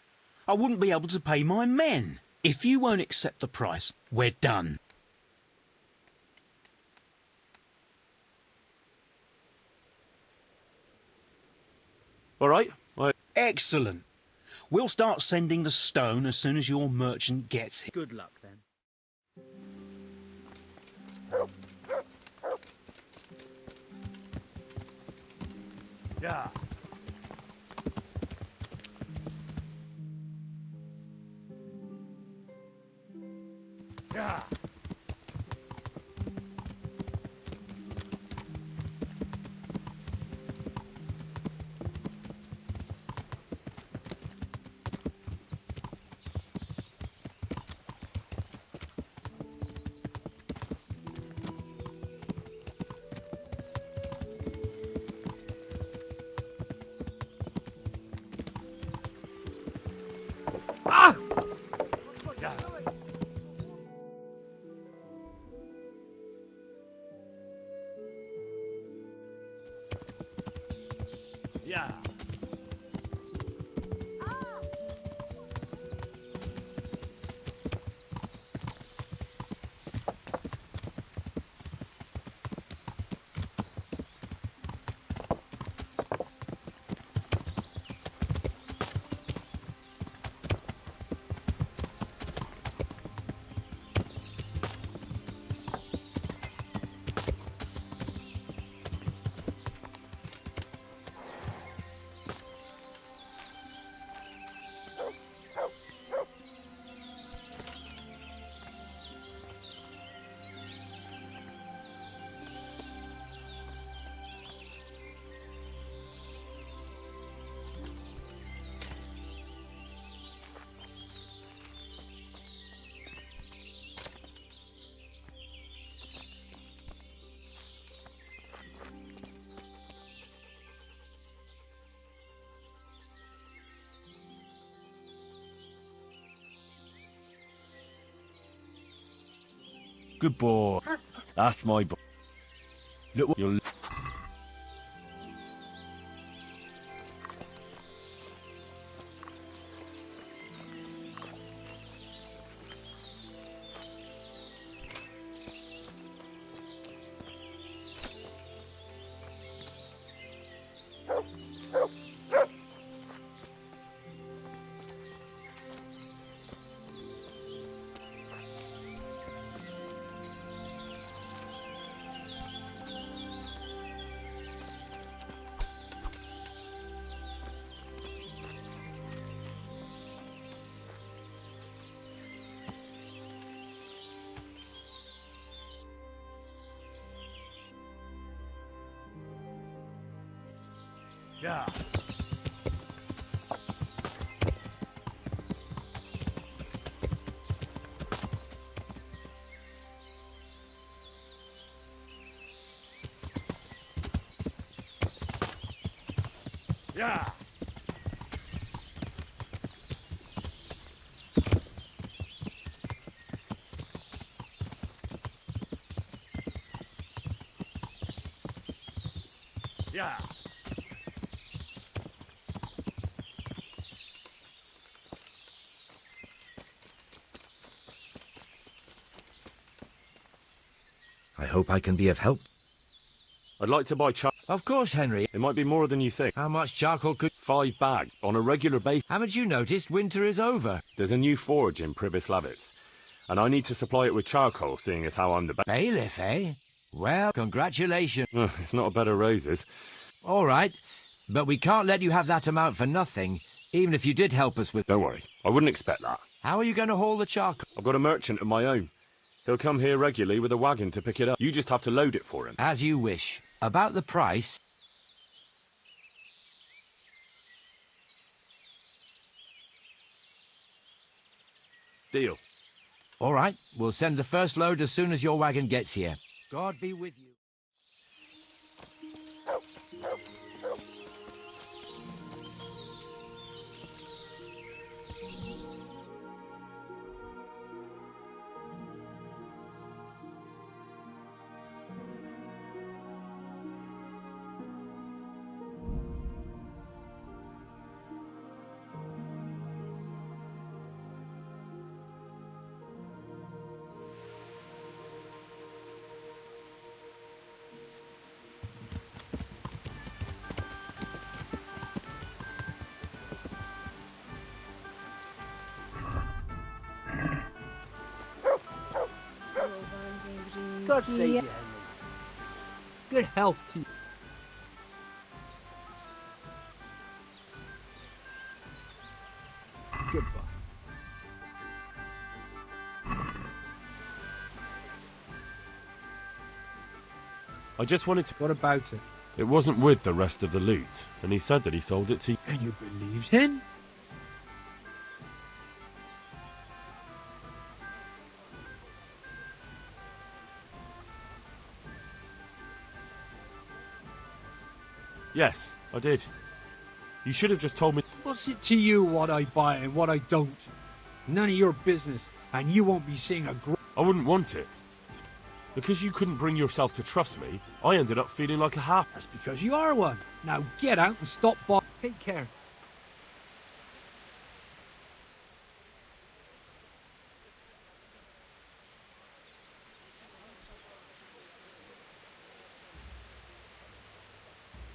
Speaker 5: I wouldn't be able to pay my men. If you won't accept the price, we're done.
Speaker 1: All right.
Speaker 5: Excellent. We'll start sending the stone as soon as your merchant gets here.
Speaker 12: Good luck then.
Speaker 16: Yeah. Yeah.
Speaker 1: Good boy. That's my boy. Look, you'll...
Speaker 16: Yeah. Yeah. Yeah.
Speaker 19: I hope I can be of help.
Speaker 1: I'd like to buy
Speaker 19: Of course, Henry.
Speaker 1: It might be more than you think.
Speaker 19: How much charcoal could...
Speaker 1: 5 bags, on a regular basis.
Speaker 19: Haven't you noticed winter is over?
Speaker 1: There's a new forge in Pribyslavitz, and I need to supply it with charcoal, seeing as how I'm the
Speaker 19: bailiff, eh? Well, congratulations.
Speaker 1: It's not a bed of roses.
Speaker 19: All right, but we can't let you have that amount for nothing, even if you did help us with...
Speaker 1: Don't worry, I wouldn't expect that.
Speaker 19: How are you going to haul the charcoal?
Speaker 1: I've got a merchant of my own. He'll come here regularly with a wagon to pick it up. You just have to load it for him.
Speaker 19: As you wish. About the price...
Speaker 1: Deal.
Speaker 19: All right, we'll send the first load as soon as your wagon gets here. God be with you.
Speaker 18: God save you, Henry. Good health to you. Goodbye.
Speaker 1: I just wanted to...
Speaker 18: What about it?
Speaker 1: It wasn't with the rest of the loot, and he said that he sold it to you.
Speaker 18: And you believed him?
Speaker 1: Yes, I did. You should have just told me...
Speaker 18: What's it to you what I buy and what I don't? None of your business, and you won't be seeing a...
Speaker 1: I wouldn't want it. Because you couldn't bring yourself to trust me, I ended up feeling like a half...
Speaker 18: That's because you are one. Now get out and stop by. Take care.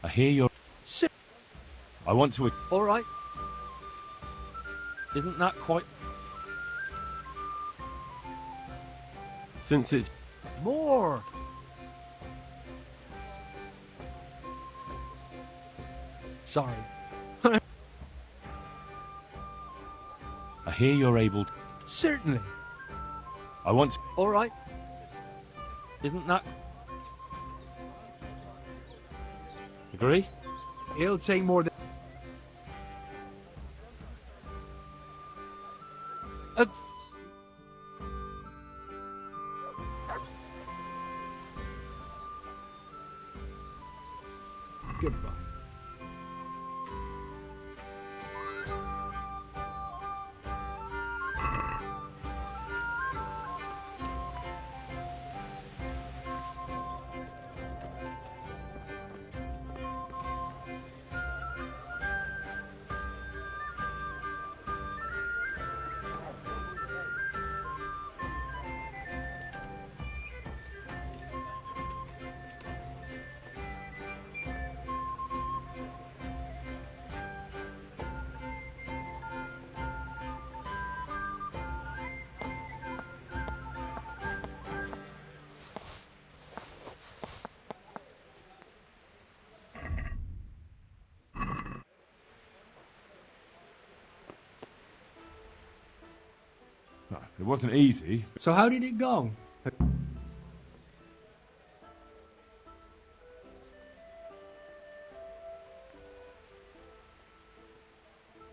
Speaker 1: I hear you're...
Speaker 18: Sit.
Speaker 1: I want to...
Speaker 18: All right.
Speaker 1: Isn't that quite... Since it's...
Speaker 18: More. Sorry.
Speaker 1: I hear you're able to...
Speaker 18: Certainly.
Speaker 1: I want to...
Speaker 18: All right.
Speaker 1: Isn't that... Agree?
Speaker 18: It'll take more than... Goodbye.
Speaker 17: It wasn't easy.
Speaker 20: So how did it go?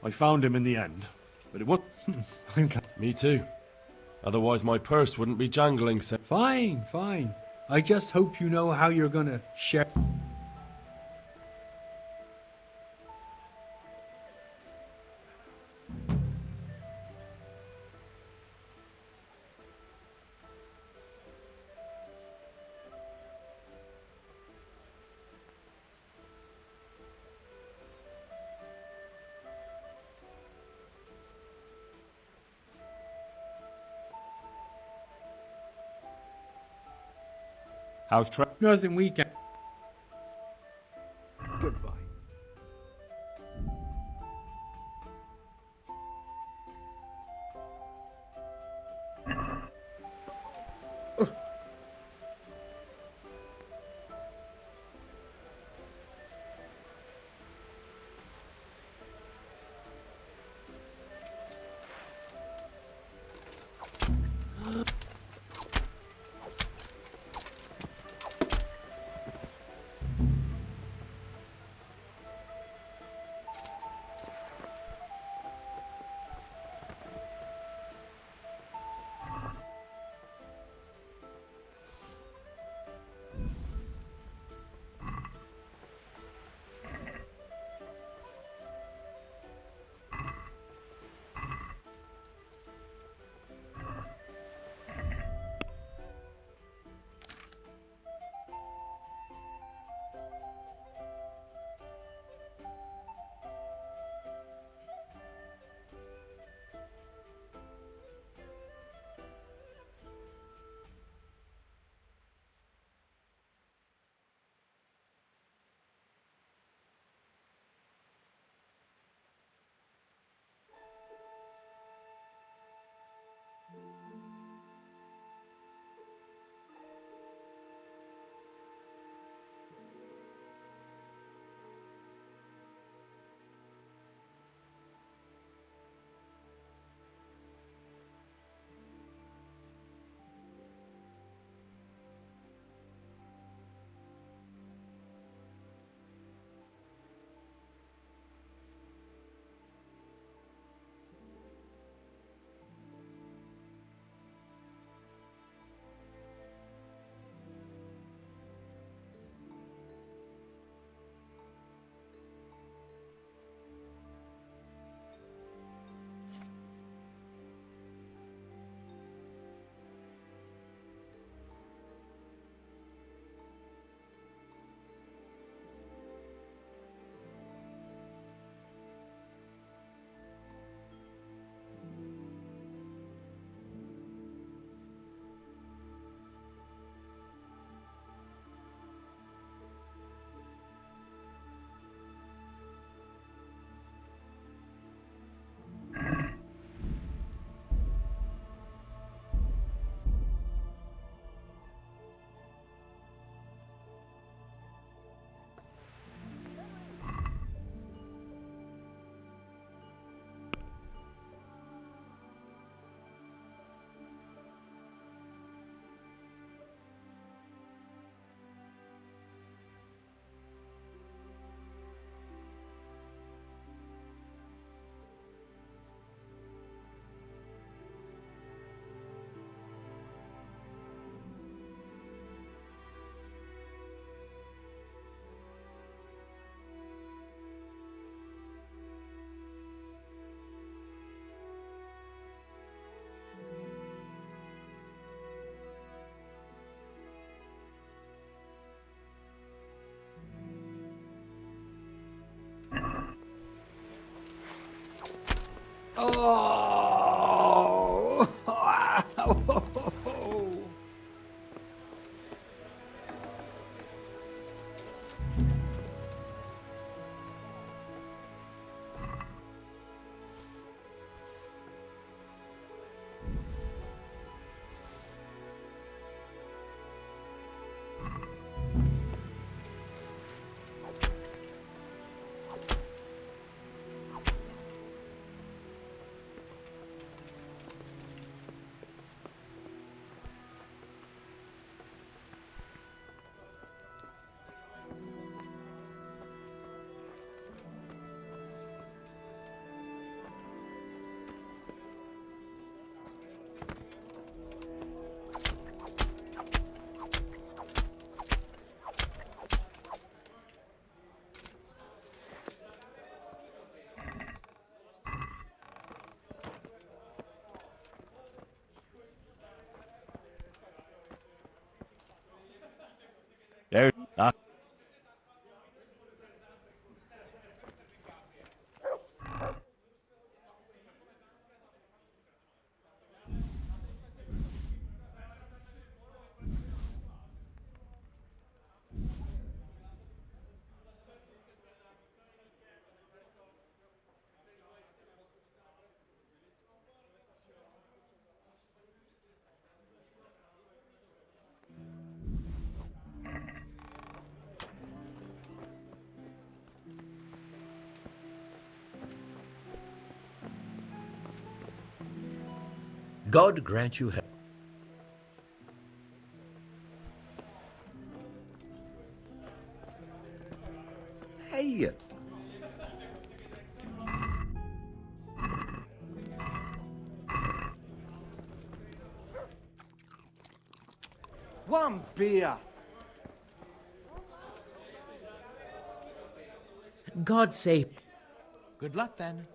Speaker 1: I found him in the end, but it was...
Speaker 17: Me too. Otherwise my purse wouldn't be jangling so...
Speaker 20: Fine, fine. I just hope you know how you're gonna share...
Speaker 1: How's
Speaker 20: Nothing we can... Goodbye. Oh!
Speaker 2: God grant you health. Hey!
Speaker 4: One beer.
Speaker 12: God save. Good luck then.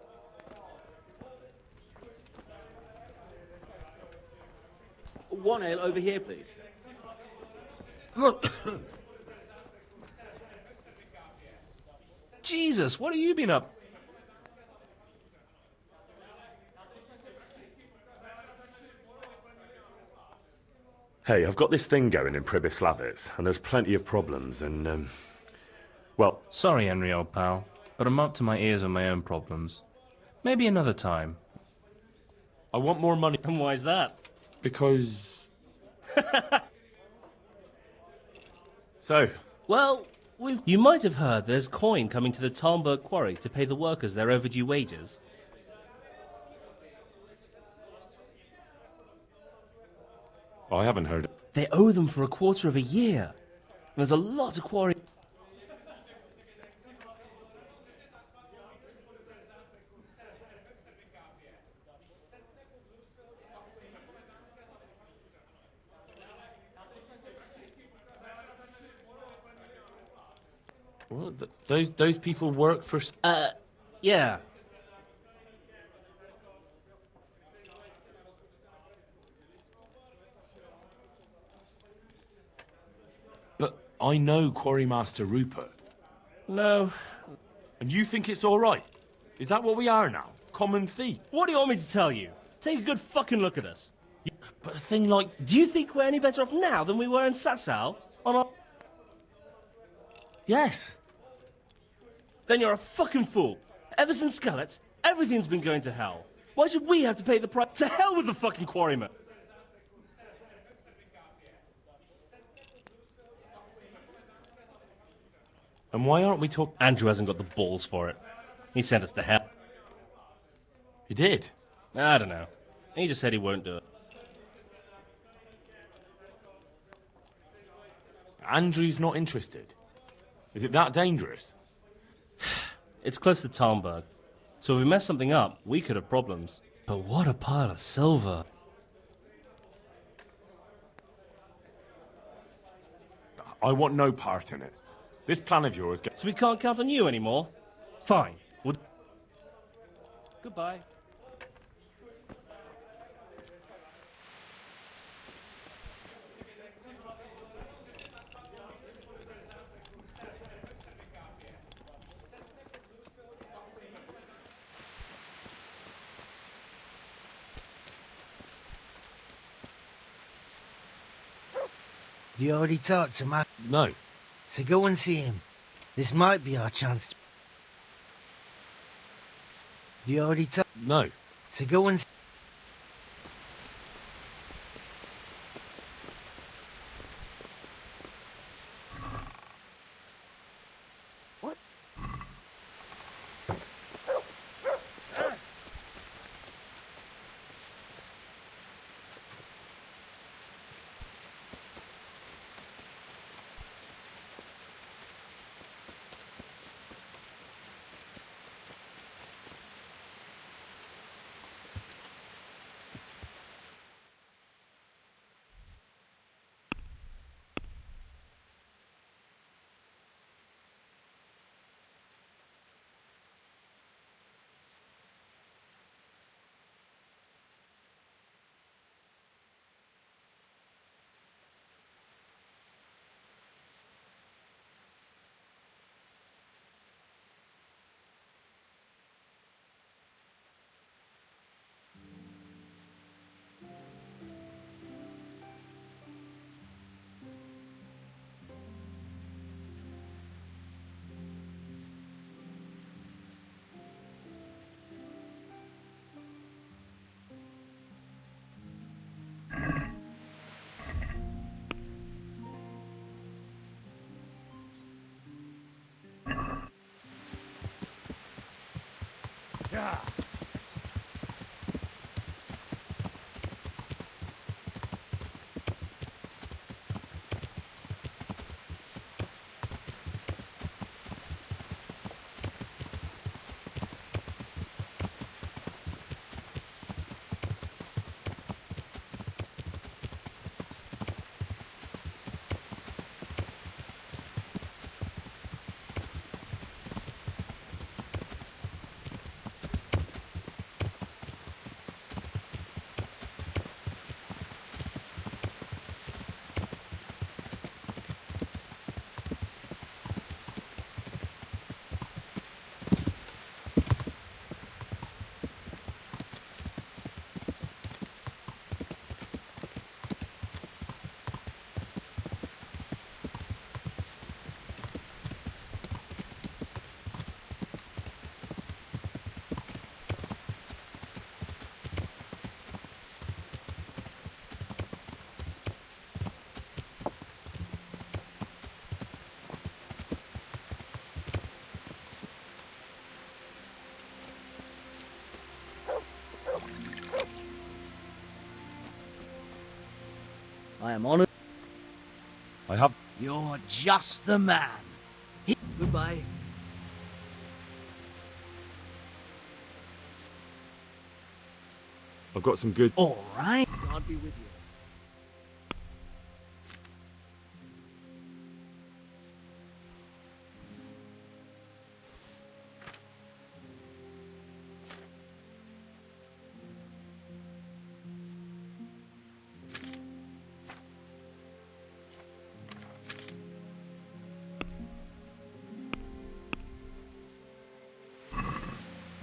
Speaker 6: One ale over here, please.
Speaker 21: Jesus, what have you been up?
Speaker 1: Hey, I've got this thing going in Pribyslavitz, and there's plenty of problems, and, well...
Speaker 22: Sorry, Henry, old pal, but I'm up to my ears on my own problems. Maybe another time.
Speaker 1: I want more money.
Speaker 22: And why is that?
Speaker 1: Because... So?
Speaker 23: Well, you might have heard there's coin coming to the Talmberg quarry to pay the workers their overdue wages.
Speaker 1: I haven't heard it.
Speaker 23: They owe them for a quarter of a year. There's a lot of quarry...
Speaker 1: Well, those people work for...
Speaker 23: yeah.
Speaker 1: But I know Quarrymaster Rupert.
Speaker 23: No.
Speaker 1: And you think it's all right? Is that what we are now? Common thief?
Speaker 23: What do you want me to tell you? Take a good fucking look at us.
Speaker 1: But a thing like...
Speaker 23: Do you think we're any better off now than we were in Sasau? On our...
Speaker 1: Yes.
Speaker 23: Then you're a fucking fool. Ever since Skalitz, everything's been going to hell. Why should we have to pay the price? To hell with the fucking quarryman!
Speaker 1: And why aren't we talking...
Speaker 23: Andrew hasn't got the balls for it. He sent us to hell.
Speaker 1: He did?
Speaker 23: I don't know. He just said he won't do it.
Speaker 1: Andrew's not interested. Is it that dangerous?
Speaker 23: It's close to Talmberg. So if we mess something up, we could have problems. But what a pile of silver.
Speaker 1: I want no part in it. This plan of yours...
Speaker 23: So we can't count on you anymore? Fine. Goodbye.
Speaker 24: You already talked to Matt?
Speaker 1: No.
Speaker 24: So go and see him. This might be our chance to... You already talked?
Speaker 1: No.
Speaker 24: So go and...
Speaker 1: What?
Speaker 12: I am honored.
Speaker 1: I have...
Speaker 12: You're just the man. Goodbye.
Speaker 1: I've got some good...
Speaker 12: All right. God be with you.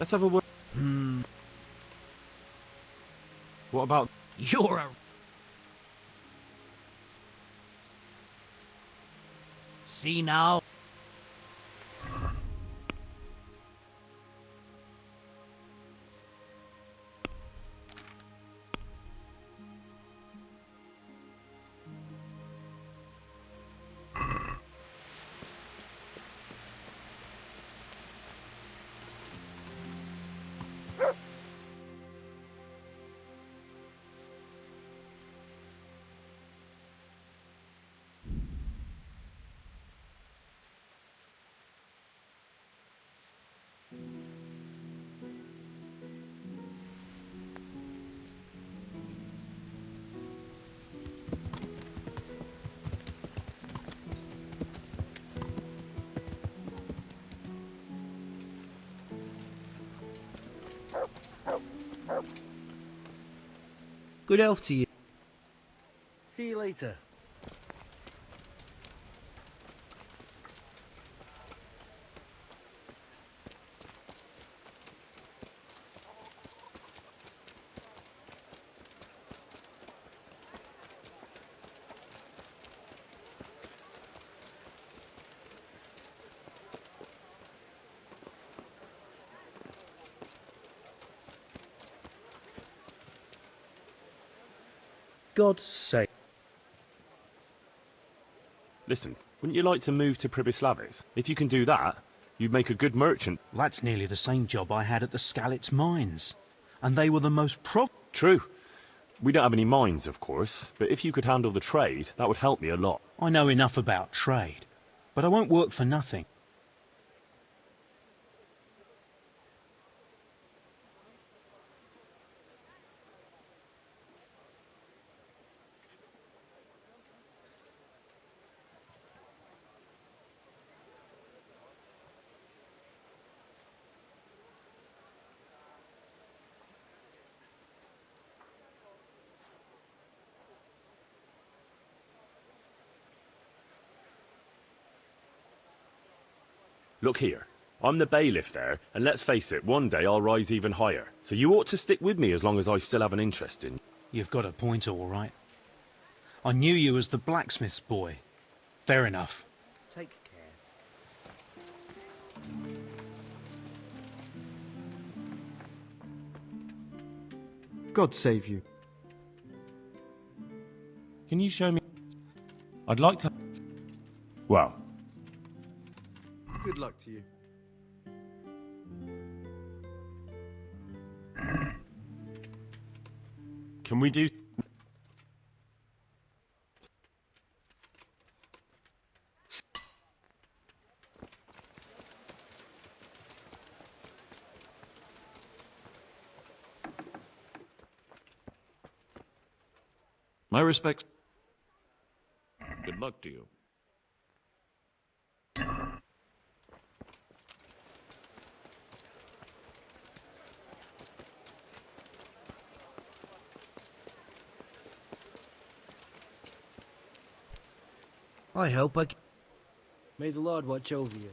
Speaker 1: Let's have a word. What about...
Speaker 12: You're a... See now?
Speaker 24: Good health to you. See you later.
Speaker 5: God's sake.
Speaker 1: Listen, wouldn't you like to move to Pribislavis? If you can do that, you'd make a good merchant.
Speaker 5: That's nearly the same job I had at the Skalitz mines. And they were the most
Speaker 1: True. We don't have any mines, of course, but if you could handle the trade, that would help me a lot.
Speaker 5: I know enough about trade, but I won't work for nothing.
Speaker 1: Look here, I'm the bailiff there, and let's face it, one day I'll rise even higher. So you ought to stick with me as long as I still have an interest in you.
Speaker 5: You've got a point, all right. I knew you as the blacksmith's boy. Fair enough.
Speaker 24: Take care.
Speaker 4: God save you.
Speaker 1: Can you show me? I'd like to... Well,
Speaker 4: Good luck to you.
Speaker 1: can we do...
Speaker 3: My respects. Good luck to you.
Speaker 24: I hope I... May the Lord watch over you.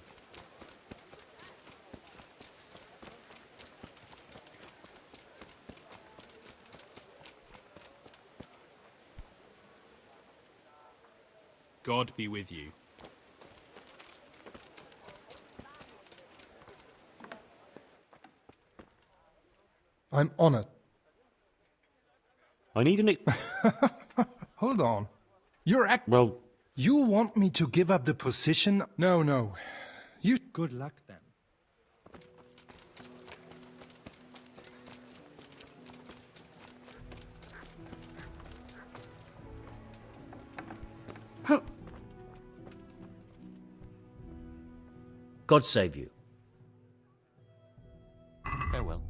Speaker 23: God be with you.
Speaker 8: I'm honored.
Speaker 1: I need an...
Speaker 8: Hold on. You're
Speaker 1: Well...
Speaker 8: You want me to give up the position? No. You...
Speaker 4: Good luck then.
Speaker 6: God save you. Farewell.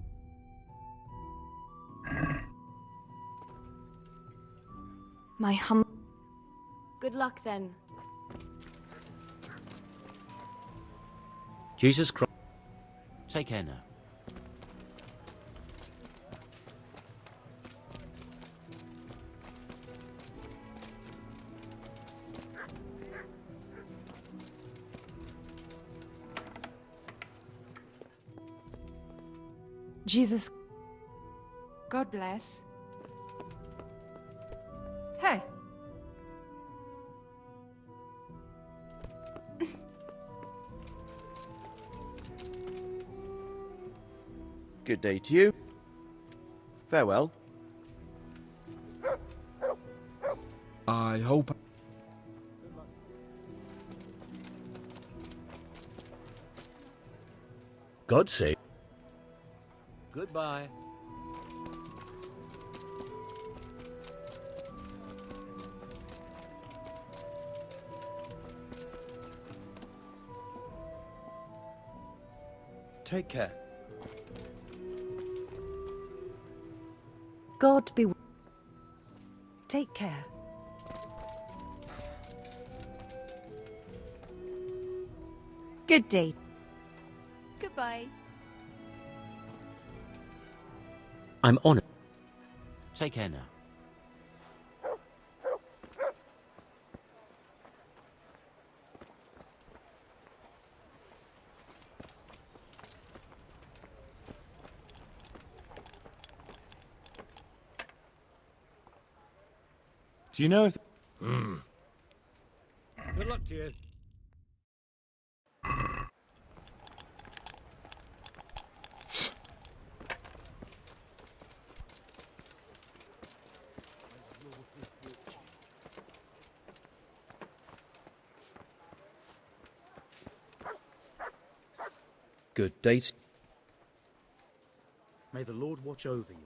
Speaker 14: My hum.
Speaker 9: Good luck then.
Speaker 6: Jesus Christ. Take care now.
Speaker 9: Jesus. God bless. Hey.
Speaker 10: Good day to you. Farewell.
Speaker 17: I hope...
Speaker 2: God save. Goodbye.
Speaker 10: Take care.
Speaker 9: God be. Take care. Good day. Goodbye.
Speaker 6: I'm on it. Take care now.
Speaker 1: Do you know if...
Speaker 16: Good luck to you.
Speaker 5: Good day. May the Lord watch over you.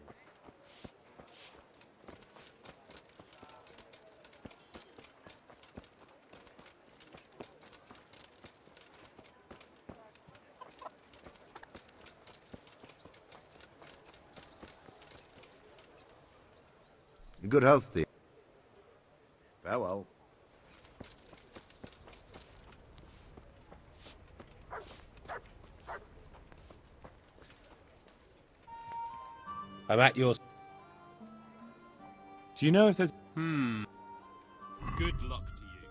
Speaker 18: Good health to you. Farewell.
Speaker 15: I'm at yours.
Speaker 1: Do you know if there's...
Speaker 3: Good luck to you.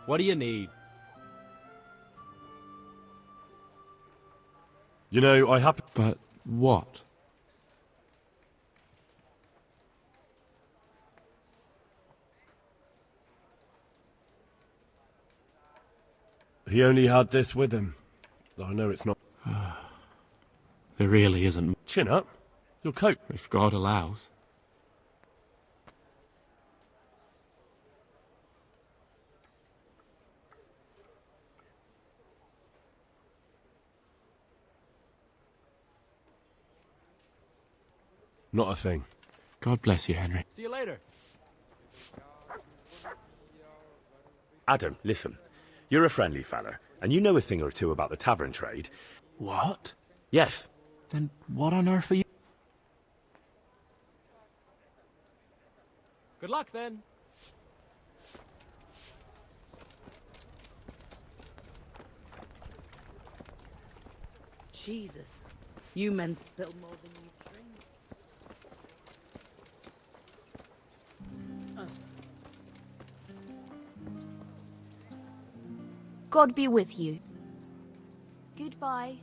Speaker 12: What do you need?
Speaker 1: You know, I happen...
Speaker 17: But what?
Speaker 1: He only had this with him. I know it's not...
Speaker 12: There really isn't.
Speaker 1: Chin up. You'll cope.
Speaker 12: If God allows.
Speaker 1: Not a thing.
Speaker 12: God bless you, Henry.
Speaker 16: See you later.
Speaker 1: Adam, listen. You're a friendly fella, and you know a thing or two about the tavern trade.
Speaker 12: What?
Speaker 1: Yes.
Speaker 12: Then what on earth are you... Good luck, then.
Speaker 9: Jesus. You men spill more than you drink.
Speaker 14: God be with you. Goodbye.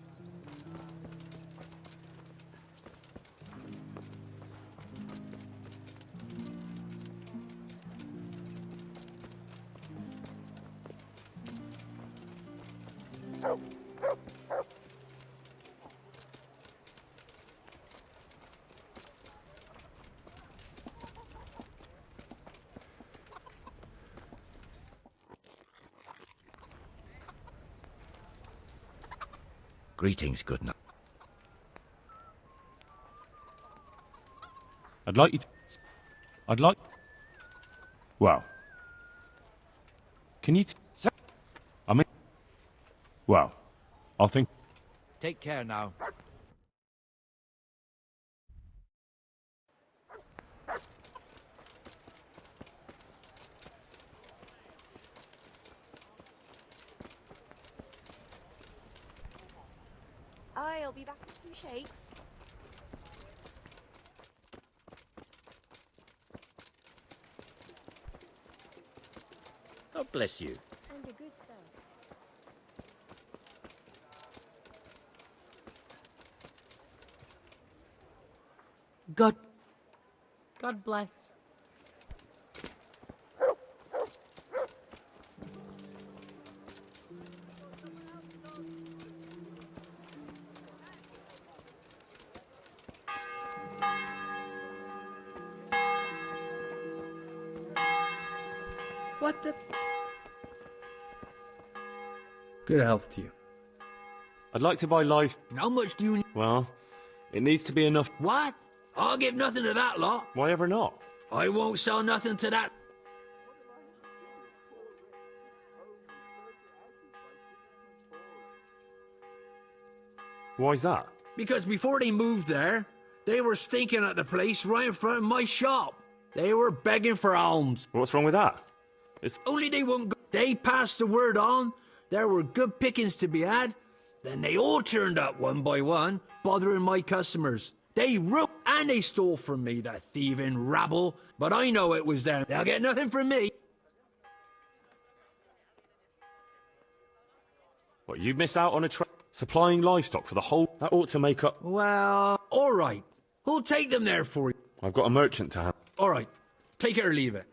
Speaker 19: Greetings, good night.
Speaker 1: I'd like you to... I'd like... Well... Can you... I mean... Well... I'll think...
Speaker 19: Take care now.
Speaker 14: I'll be back in 2 shakes.
Speaker 6: God bless you.
Speaker 14: And a good son.
Speaker 9: God bless.
Speaker 24: What the?
Speaker 12: Good health to you.
Speaker 1: I'd like to buy lives...
Speaker 12: How much do you need?
Speaker 1: Well... It needs to be enough...
Speaker 12: What? I'll give nothing to that lot.
Speaker 1: Why ever not?
Speaker 12: I won't sell nothing to that.
Speaker 1: Why's that?
Speaker 12: Because before they moved there, they were stinking at the place right in front of my shop. They were begging for alms.
Speaker 1: What's wrong with that? It's...
Speaker 12: Only they wouldn't go. They passed the word on. There were good pickings to be had. Then they all turned up one by one, bothering my customers. They rooked and they stole from me, the thieving rabble. But I know it was them. They'll get nothing from me.
Speaker 1: What, you miss out on a supplying livestock for the whole... That ought to make up...
Speaker 12: Well, all right. Who'll take them there for you?
Speaker 1: I've got a merchant to have.
Speaker 12: All right. Take it or leave it.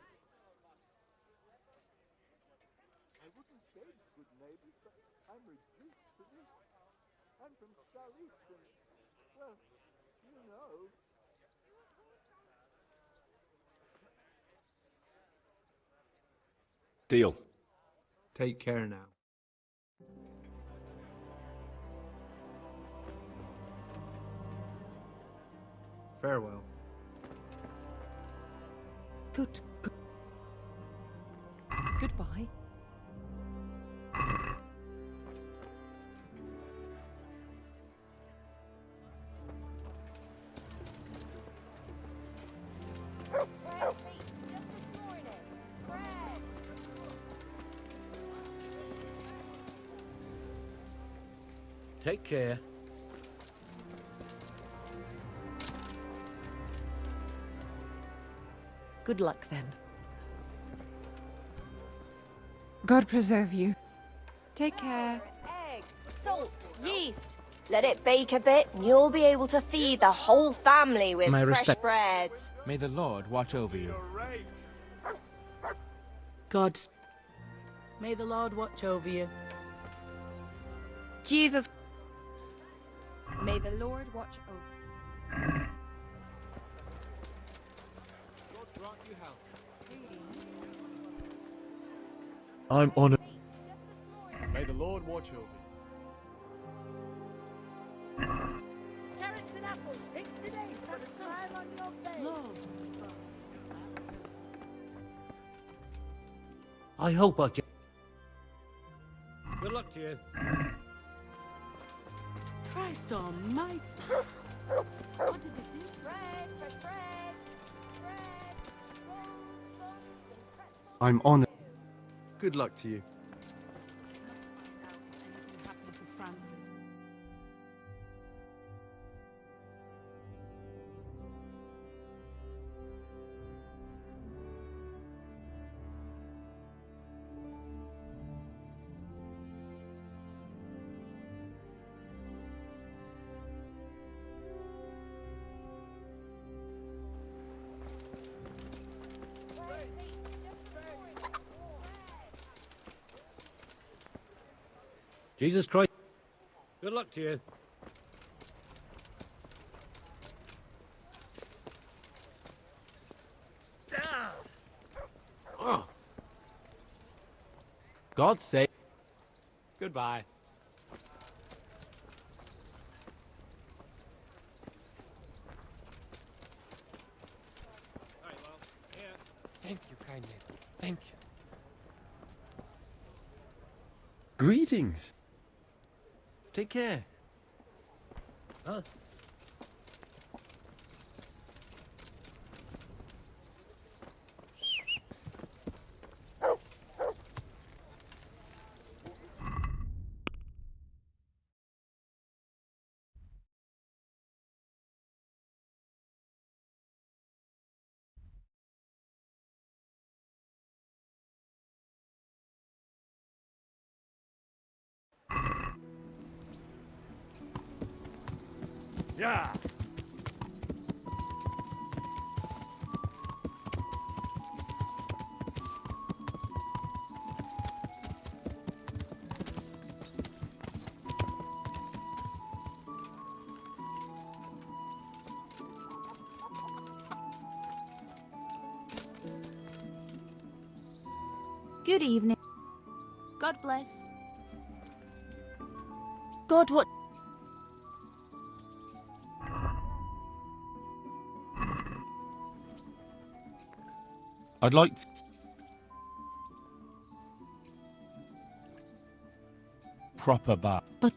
Speaker 1: Deal.
Speaker 12: Take care now. Farewell.
Speaker 9: Goodbye.
Speaker 12: Take care.
Speaker 9: Good luck then.
Speaker 7: God preserve you.
Speaker 9: Take care.
Speaker 14: Egg, salt, yeast. Let it bake a bit, and you'll be able to feed the whole family with
Speaker 24: My
Speaker 14: fresh
Speaker 24: respect.
Speaker 14: bread.
Speaker 24: May the Lord watch over you.
Speaker 9: May the Lord watch over you.
Speaker 14: Jesus.
Speaker 9: May the Lord watch over.
Speaker 10: I'm honored.
Speaker 16: May the Lord watch over you.
Speaker 9: Carrots and apples, pick today, put a smile on your face.
Speaker 15: I hope I can... Good luck to you.
Speaker 9: Christ almighty.
Speaker 14: What did they do? Bread, fresh bread, bread, rolls, buns, and pretzels.
Speaker 4: I'm honored. Good luck to you.
Speaker 9: Anything happened to Francis?
Speaker 15: Jesus Christ. Good luck to you.
Speaker 12: Oh. God save. Goodbye.
Speaker 17: Thank you, kind neighbor. Thank you.
Speaker 12: Greetings. Take care.
Speaker 15: Huh?
Speaker 3: Yeah.
Speaker 14: Good evening. God bless. God, what?
Speaker 1: I'd like to... Proper bar.
Speaker 14: But...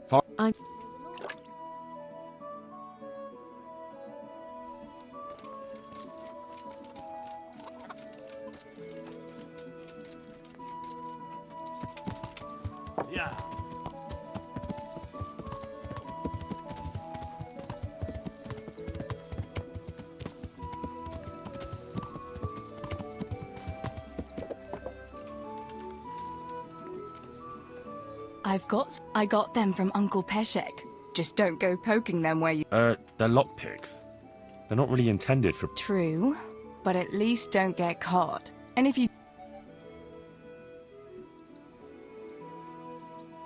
Speaker 1: For...
Speaker 14: I'm...
Speaker 3: Yeah.
Speaker 7: I got them from Uncle Peshek. Just don't go poking them where you...
Speaker 1: They're lockpicks. They're not really intended for...
Speaker 7: True, but at least don't get caught. And if you...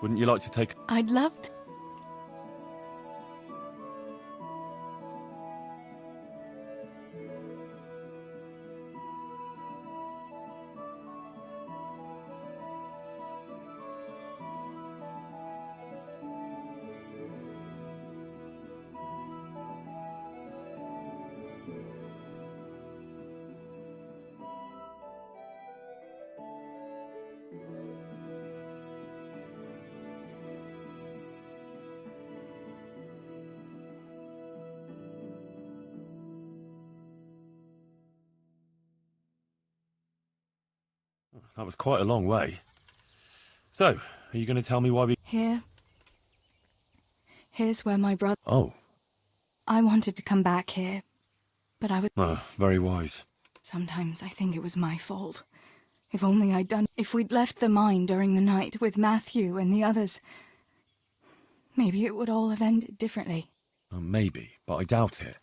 Speaker 1: Wouldn't you like to take...
Speaker 7: I'd love to...
Speaker 1: That was quite a long way. So, are you going to tell me why we...
Speaker 7: Here's where my brother...
Speaker 1: Oh.
Speaker 7: I wanted to come back here, but I was...
Speaker 1: Oh, very wise.
Speaker 7: Sometimes I think it was my fault. If only I'd done... If we'd left the mine during the night with Matthew and the others, maybe it would all have ended differently.
Speaker 1: Maybe, but I doubt it.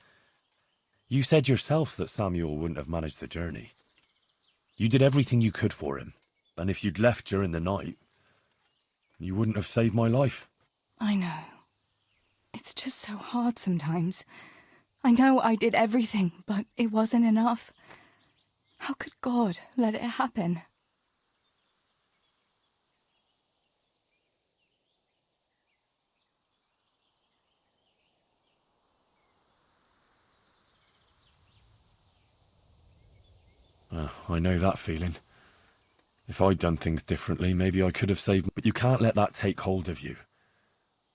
Speaker 1: You said yourself that Samuel wouldn't have managed the journey. You did everything you could for him, and if you'd left during the night, you wouldn't have saved my life.
Speaker 7: I know. It's just so hard sometimes. I know I did everything, but it wasn't enough. How could God let it happen?
Speaker 1: I know that feeling. If I'd done things differently, maybe I could have saved... But you can't let that take hold of you.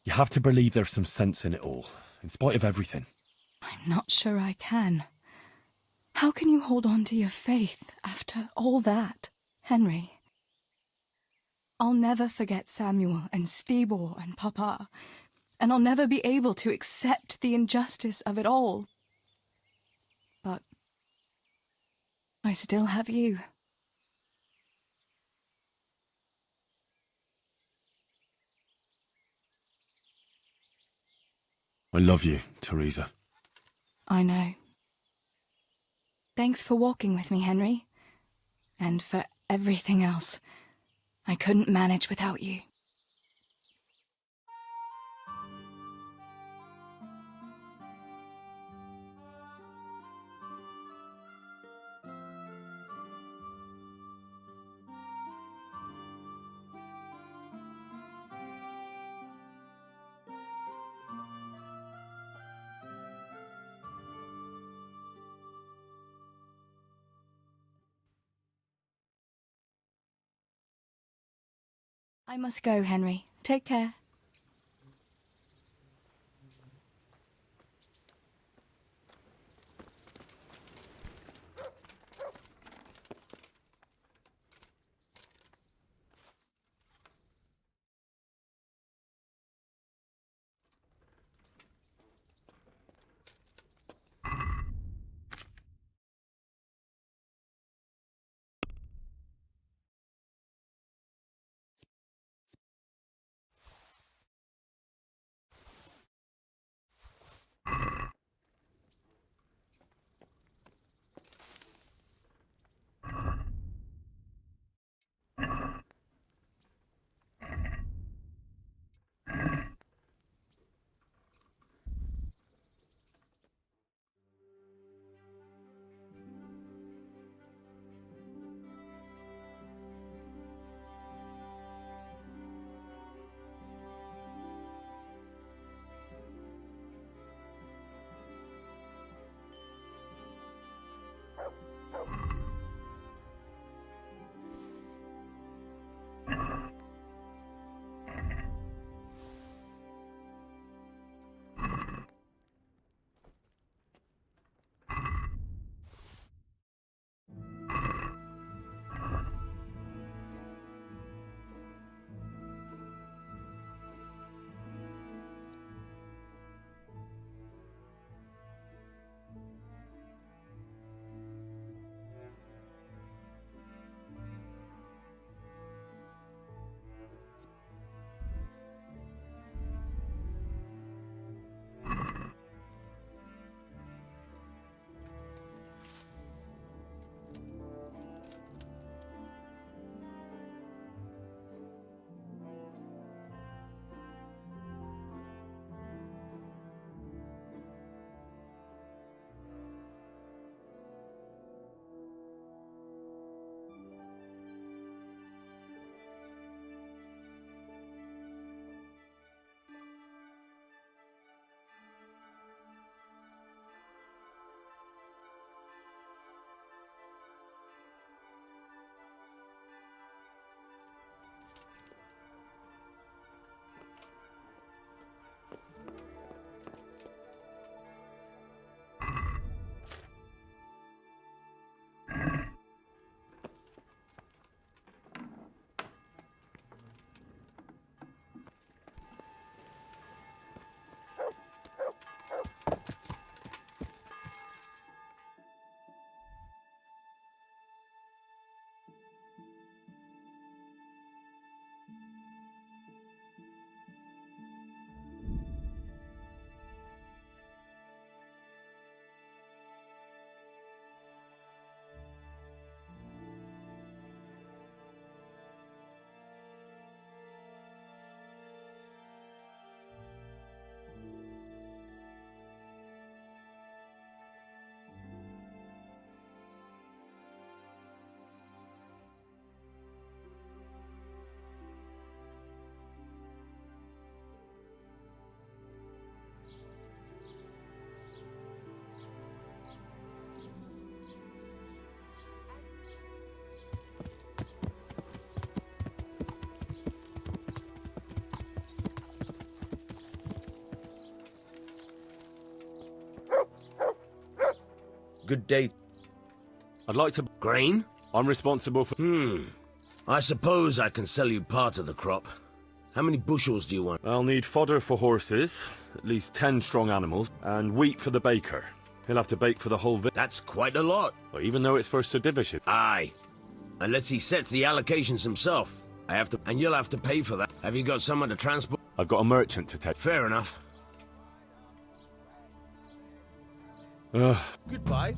Speaker 1: You have to believe there's some sense in it all, in spite of everything.
Speaker 7: I'm not sure I can. How can you hold on to your faith after all that, Henry? I'll never forget Samuel and Stibor and Papa, and I'll never be able to accept the injustice of it all. But I still have you.
Speaker 1: I love you, Teresa.
Speaker 7: I know. Thanks for walking with me, Henry. And for everything else. I couldn't manage without you. I must go, Henry. Take care.
Speaker 11: Good day.
Speaker 1: I'd like to...
Speaker 11: Grain?
Speaker 1: I'm responsible for...
Speaker 11: I suppose I can sell you part of the crop. How many bushels do you want?
Speaker 1: I'll need fodder for horses, at least 10 strong animals, and wheat for the baker. He'll have to bake for the whole
Speaker 11: That's quite a lot.
Speaker 1: Well, even though it's for Sir Division.
Speaker 11: Aye. Unless he sets the allocations himself. I have to... And you'll have to pay for that. Have you got someone to transport?
Speaker 1: I've got a merchant to take.
Speaker 11: Fair enough.
Speaker 17: Goodbye.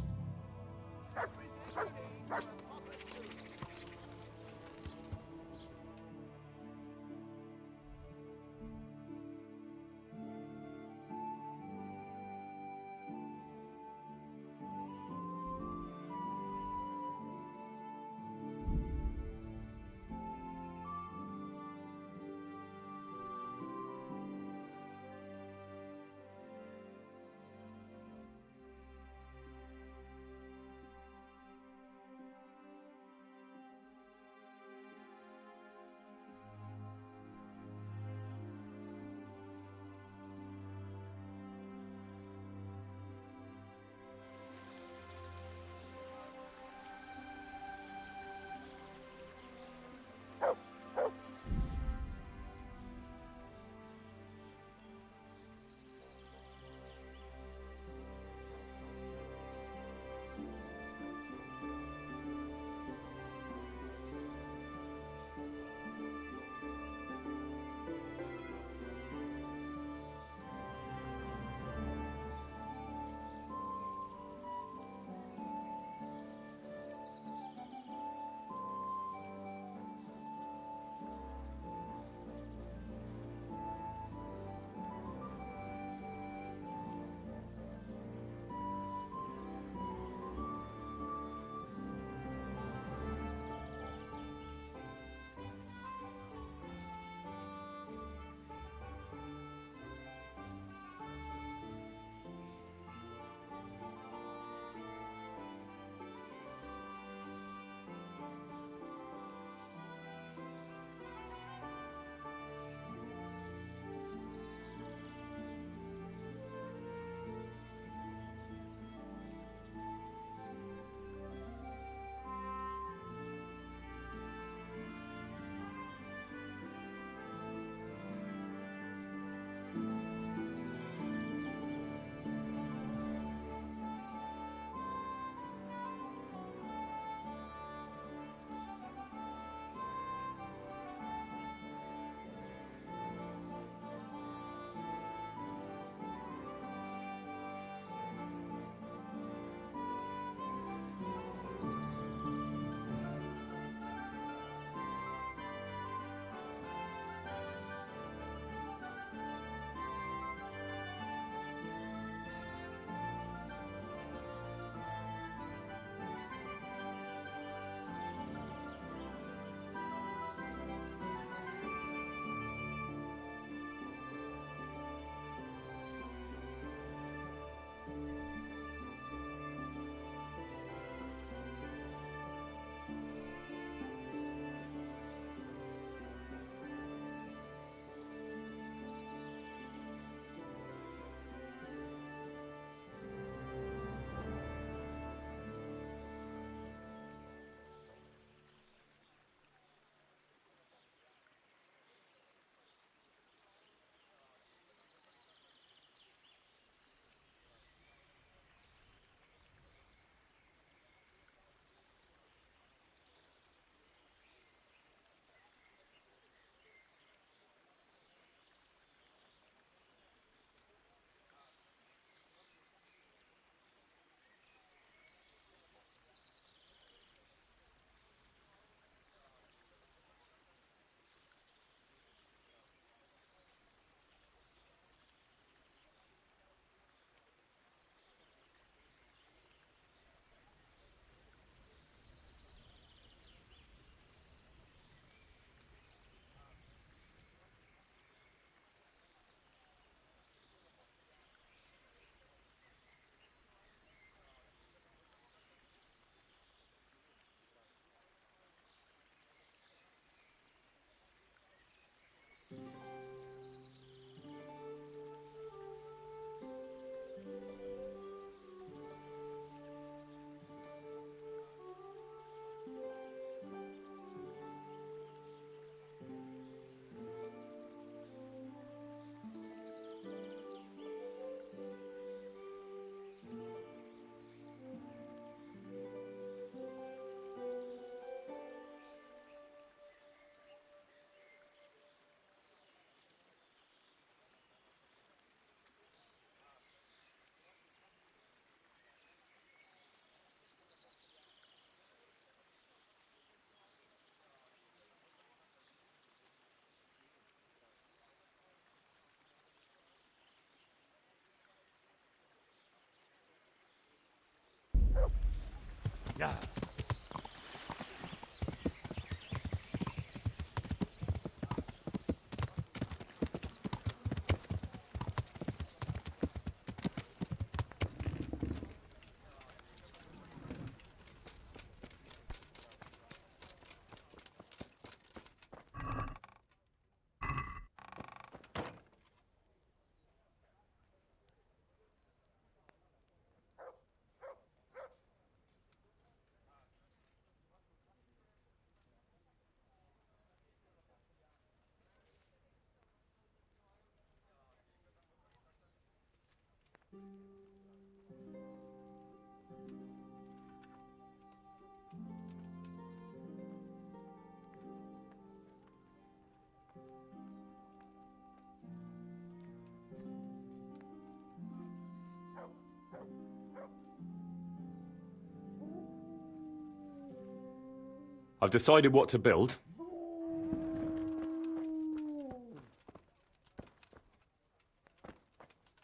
Speaker 1: I've decided what to build.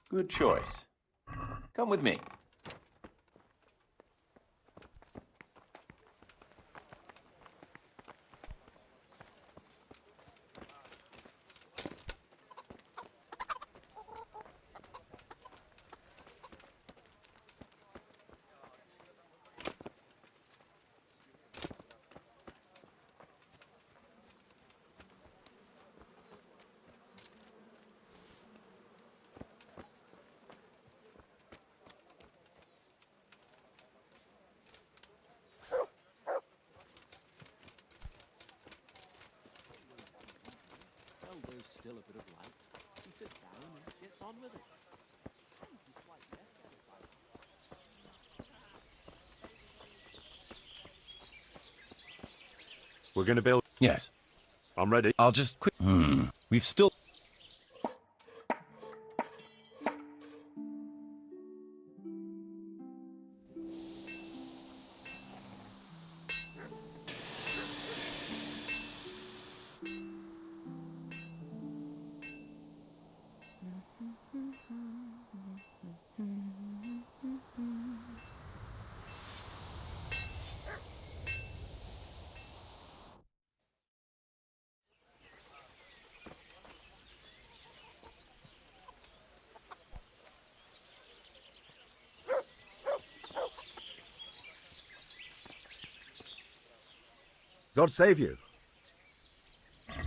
Speaker 17: Good choice. Come with me.
Speaker 3: Still a bit of light. He sits down and gets on with it.
Speaker 1: We're gonna build.
Speaker 17: Yes.
Speaker 1: I'm ready.
Speaker 17: I'll just quit. We've still...
Speaker 18: God save you.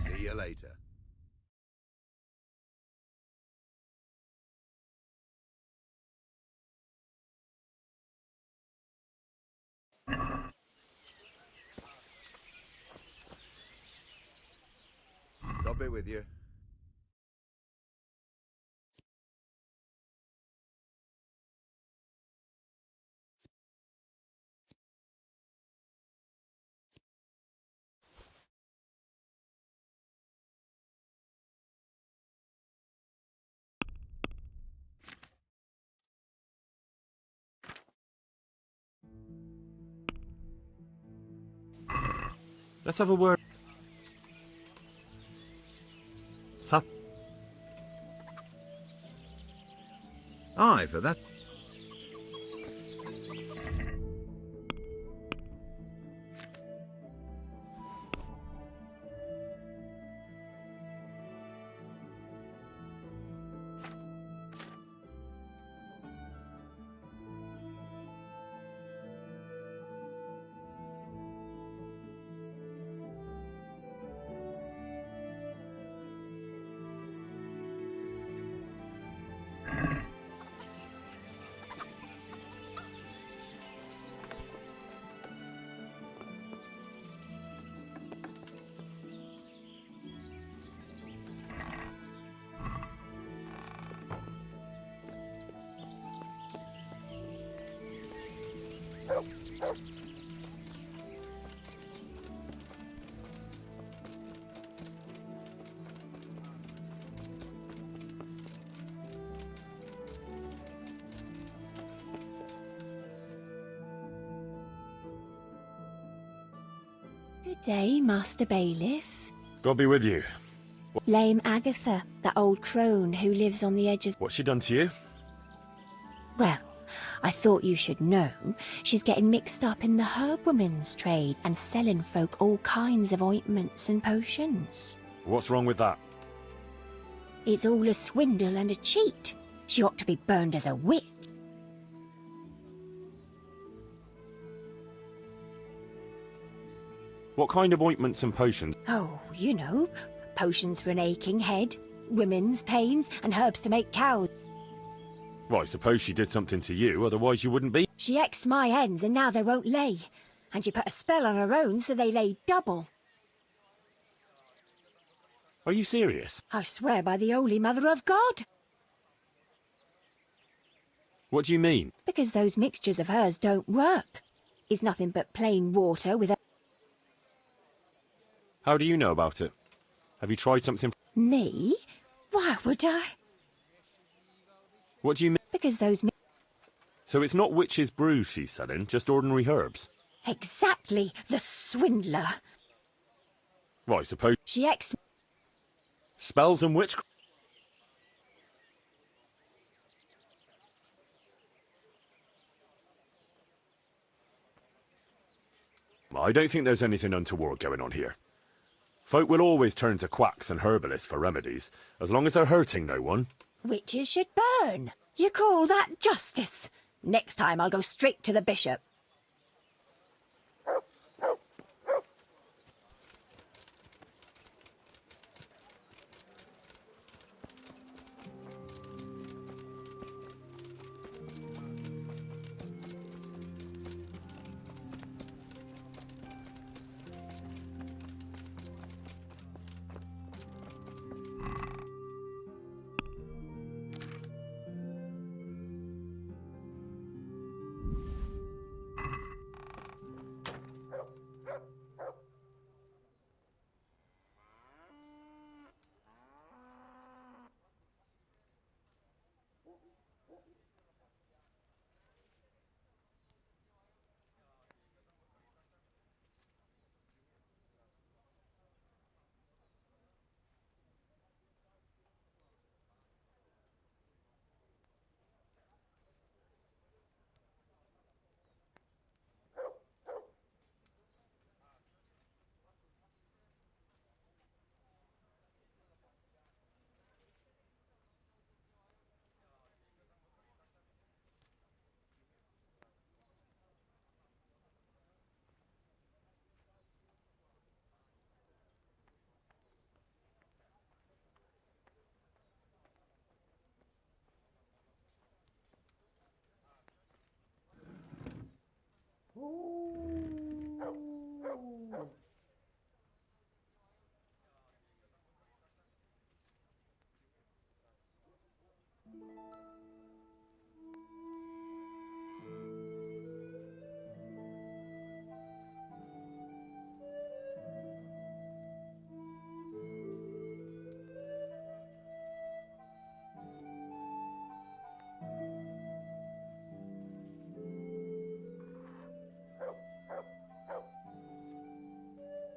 Speaker 18: See you later. God be with you.
Speaker 1: Let's have a word. Sat.
Speaker 18: Aye, for that.
Speaker 13: Good day, Master Bailiff.
Speaker 1: God be with you.
Speaker 13: Lame Agatha, that old crone who lives on the edge of...
Speaker 1: What's she done to you?
Speaker 13: Well, I thought you should know she's getting mixed up in the herb woman's trade and selling folk all kinds of ointments and potions.
Speaker 1: What's wrong with that?
Speaker 13: It's all a swindle and a cheat. She ought to be burned as a witch.
Speaker 1: What kind of ointments and potions?
Speaker 13: Oh, you know, potions for an aching head, women's pains, and herbs to make cows.
Speaker 1: Well, I suppose she did something to you, otherwise you wouldn't be.
Speaker 13: She exed my hens and now they won't lay. And she put a spell on her own so they lay double.
Speaker 1: Are you serious?
Speaker 13: I swear by the Holy Mother of God.
Speaker 1: What do you mean?
Speaker 13: Because those mixtures of hers don't work. It's nothing but plain water with a...
Speaker 1: How do you know about it? Have you tried something?
Speaker 13: Me? Why would I?
Speaker 1: What do you mean?
Speaker 13: Because those...
Speaker 1: So it's not witch's brews she's selling, just ordinary herbs?
Speaker 13: Exactly, the swindler.
Speaker 1: Well, I suppose...
Speaker 13: She ex...
Speaker 1: Spells and witchcraft? I don't think there's anything untoward going on here. Folk will always turn to quacks and herbalists for remedies, as long as they're hurting no one.
Speaker 13: Witches should burn. You call that justice? Next time I'll go straight to the bishop.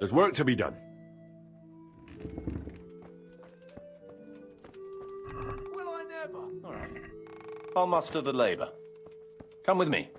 Speaker 1: There's work to be done.
Speaker 20: Will I never? All right. I'll muster the labour. Come with me.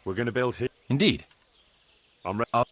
Speaker 1: We're going to build here.
Speaker 20: Indeed.
Speaker 1: I'm ready.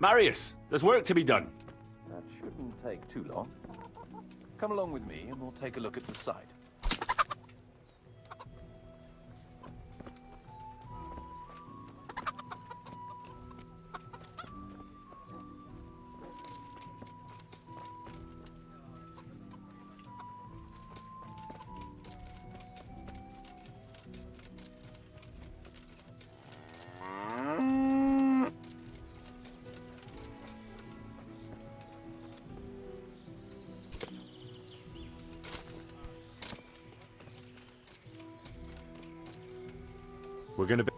Speaker 1: Marius, there's work to be done.
Speaker 20: That shouldn't take too long. Come along with me and we'll take a look at the site.
Speaker 1: We're gonna be...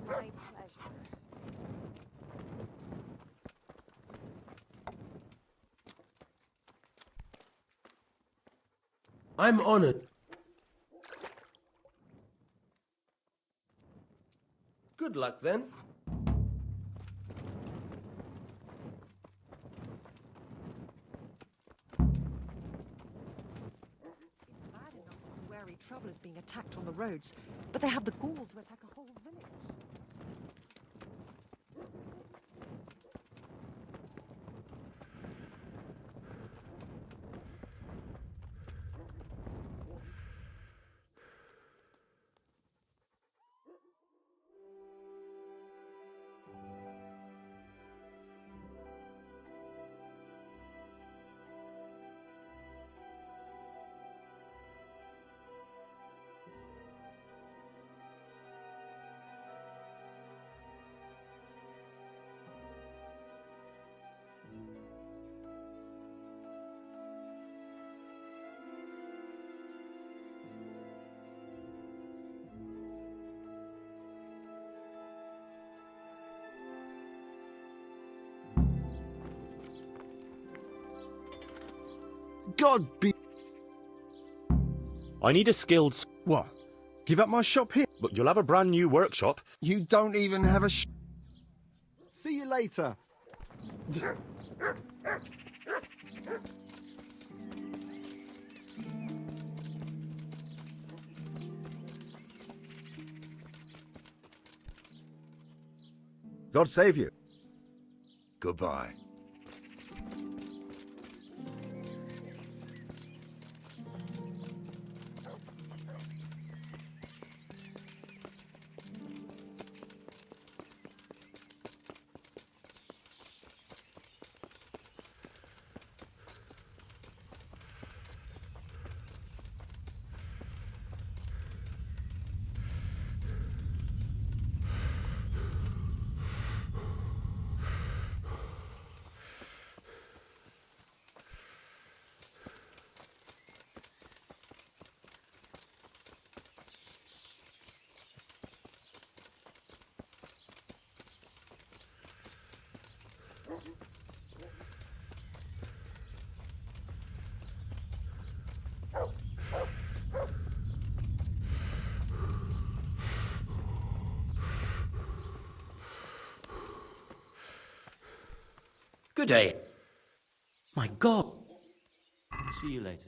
Speaker 9: My pleasure.
Speaker 24: I'm honored. Good luck then.
Speaker 9: Wary travellers being attacked on the roads, but they have the gall to attack a whole village.
Speaker 4: God be...
Speaker 1: I need a skilled...
Speaker 4: What? Give up my shop here?
Speaker 1: But you'll have a brand new workshop.
Speaker 4: You don't even have a
Speaker 16: See you later.
Speaker 18: God save you. Goodbye.
Speaker 6: Good day. My God. See you later.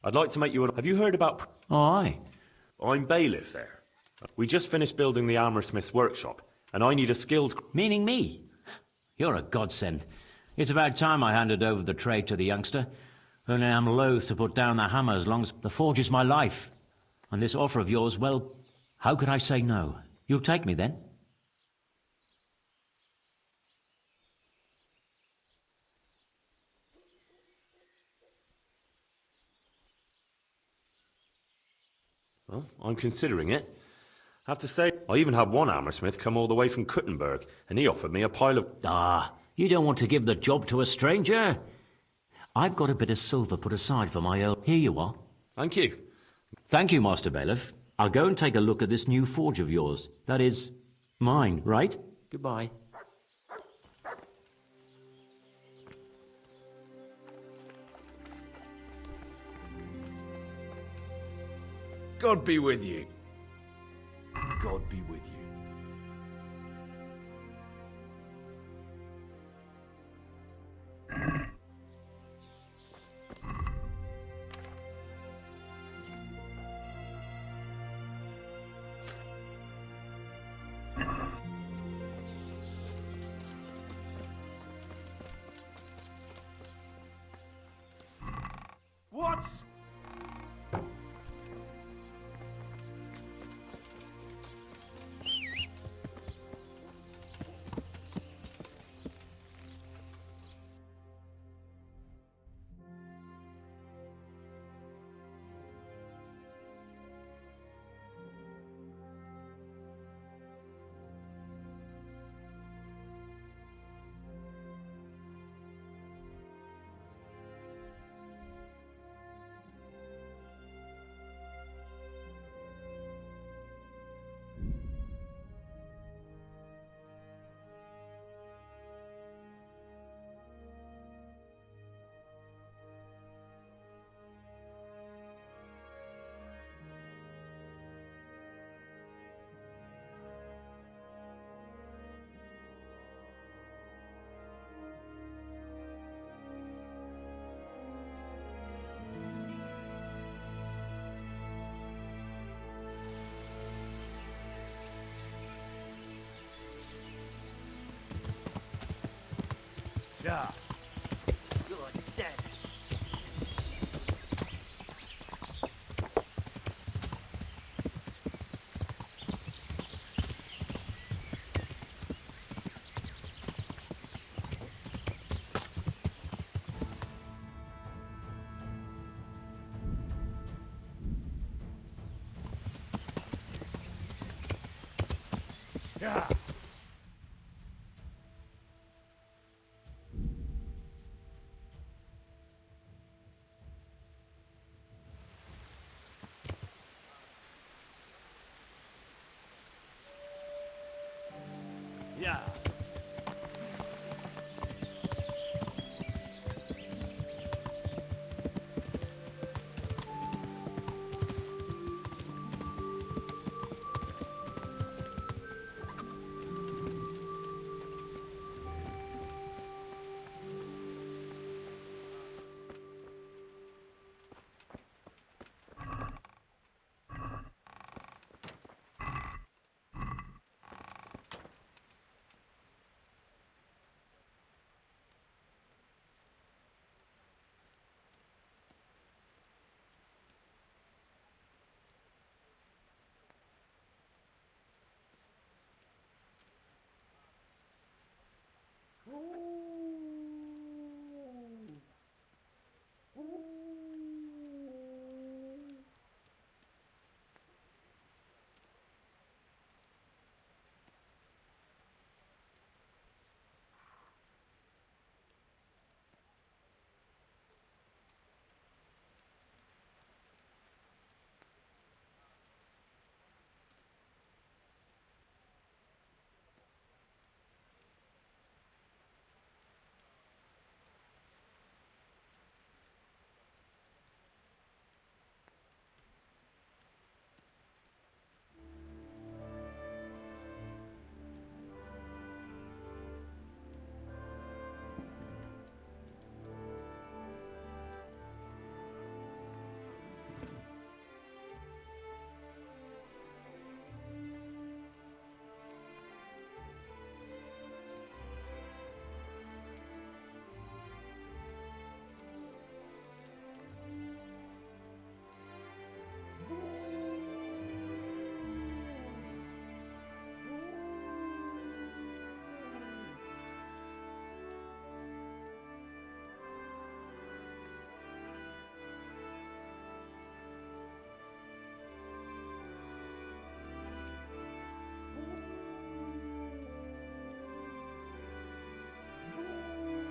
Speaker 1: I'd like to make you a... Have you heard about...
Speaker 6: Oh, aye.
Speaker 1: I'm bailiff there. We just finished building the armoursmith's workshop, and I need a skilled...
Speaker 6: Meaning me? You're a godsend. It's about time I handed over the trade to the youngster. Only I'm loath to put down the hammer as long as the forge is my life. And this offer of yours, well, how could I say no? You'll take me then?
Speaker 1: Well, I'm considering it. I have to say, I even had one armoursmith come all the way from Kuttenberg, and he offered me a pile of...
Speaker 6: Ah, you don't want to give the job to a stranger. I've got a bit of silver put aside for my own... Here you are.
Speaker 1: Thank you.
Speaker 6: Thank you, Master Bailiff. I'll go and take a look at this new forge of yours. That is, mine, right? Goodbye.
Speaker 11: God be with you.
Speaker 1: God be with you.
Speaker 17: What?
Speaker 15: Yeah.
Speaker 9: You're dead.
Speaker 15: Yeah. Yeah.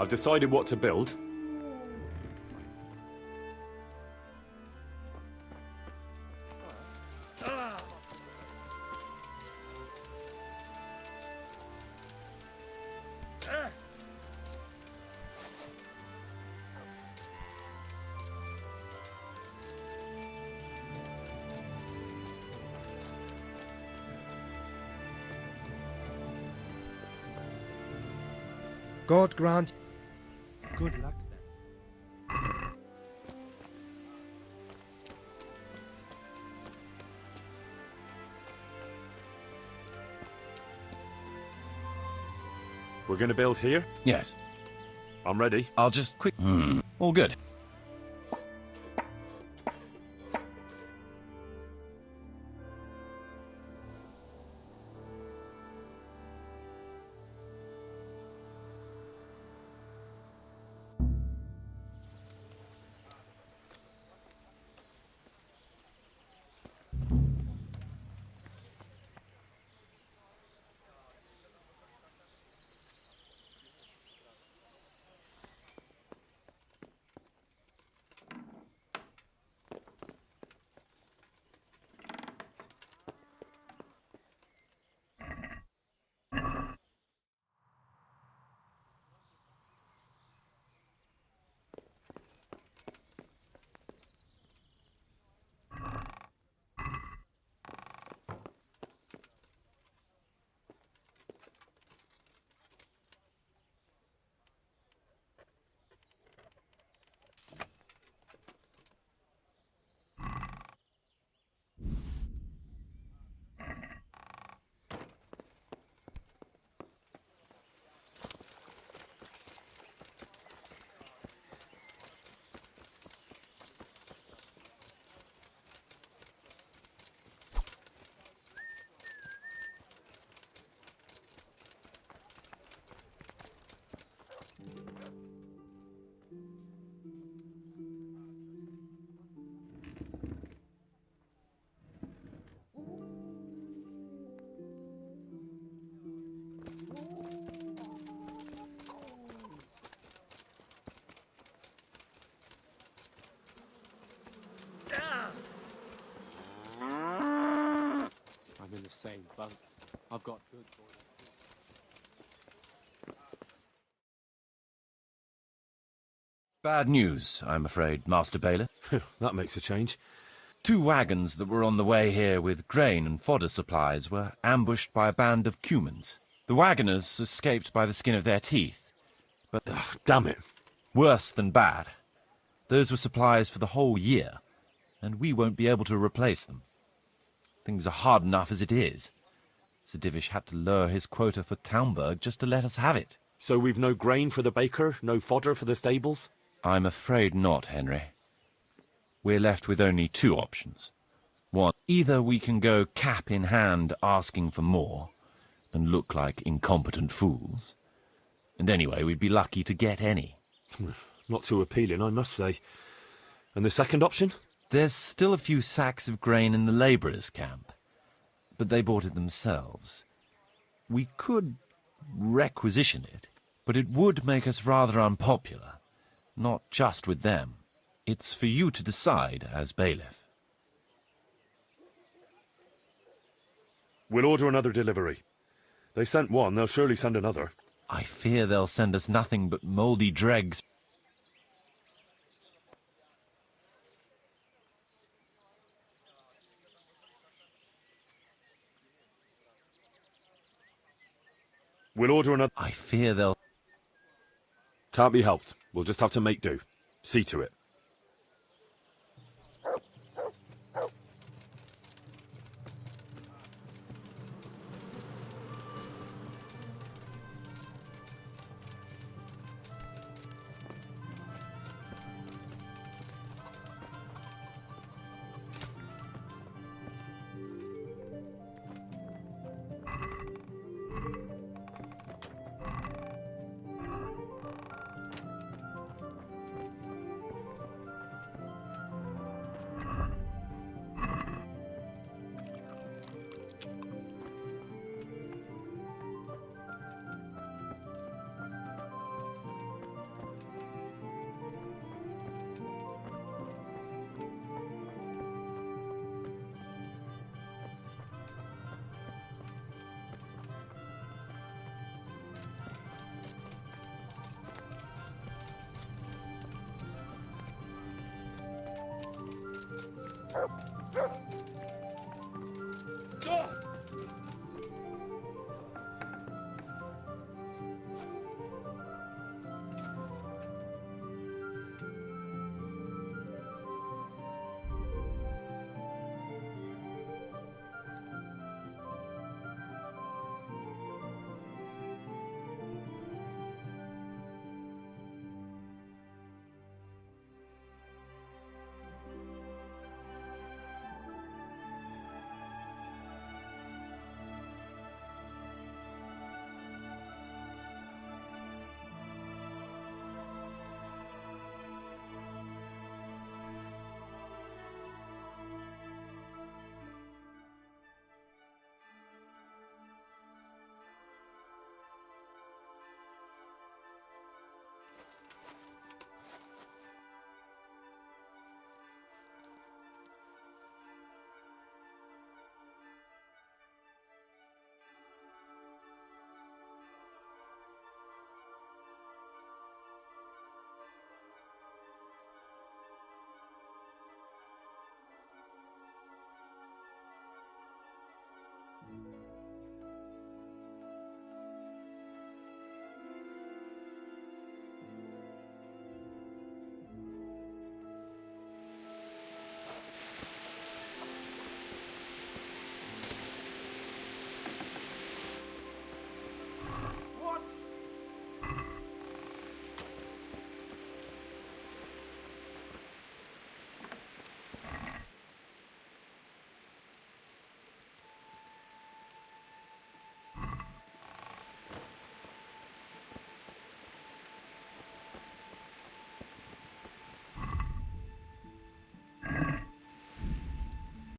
Speaker 1: I've decided what to build.
Speaker 18: God grant good luck then.
Speaker 1: We're going to build here?
Speaker 8: Yes.
Speaker 1: I'm ready.
Speaker 8: I'll just quick... All good.
Speaker 3: I'm in the same boat. I've got good boys.
Speaker 8: Bad news, I'm afraid, Master Bailiff.
Speaker 1: That makes a change.
Speaker 8: 2 wagons that were on the way here with grain and fodder supplies were ambushed by a band of Cumans. The wagoners escaped by the skin of their teeth. But,
Speaker 1: damn it.
Speaker 8: Worse than bad. Those were supplies for the whole year, and we won't be able to replace them. Things are hard enough as it is. Sir Divish had to lower his quota for Townburg just to let us have it.
Speaker 1: So we've no grain for the baker, no fodder for the stables?
Speaker 8: I'm afraid not, Henry. We're left with only 2 options. One, either we can go cap in hand asking for more, and look like incompetent fools. And anyway, we'd be lucky to get any.
Speaker 1: Not too appealing, I must say. And the second option?
Speaker 8: There's still a few sacks of grain in the labourers' camp, but they bought it themselves. We could requisition it, but it would make us rather unpopular. Not just with them. It's for you to decide as bailiff.
Speaker 1: We'll order another delivery. They sent one, they'll surely send another.
Speaker 8: I fear they'll send us nothing but mouldy dregs.
Speaker 1: We'll order another...
Speaker 8: I fear they'll...
Speaker 1: Can't be helped. We'll just have to make do. See to it.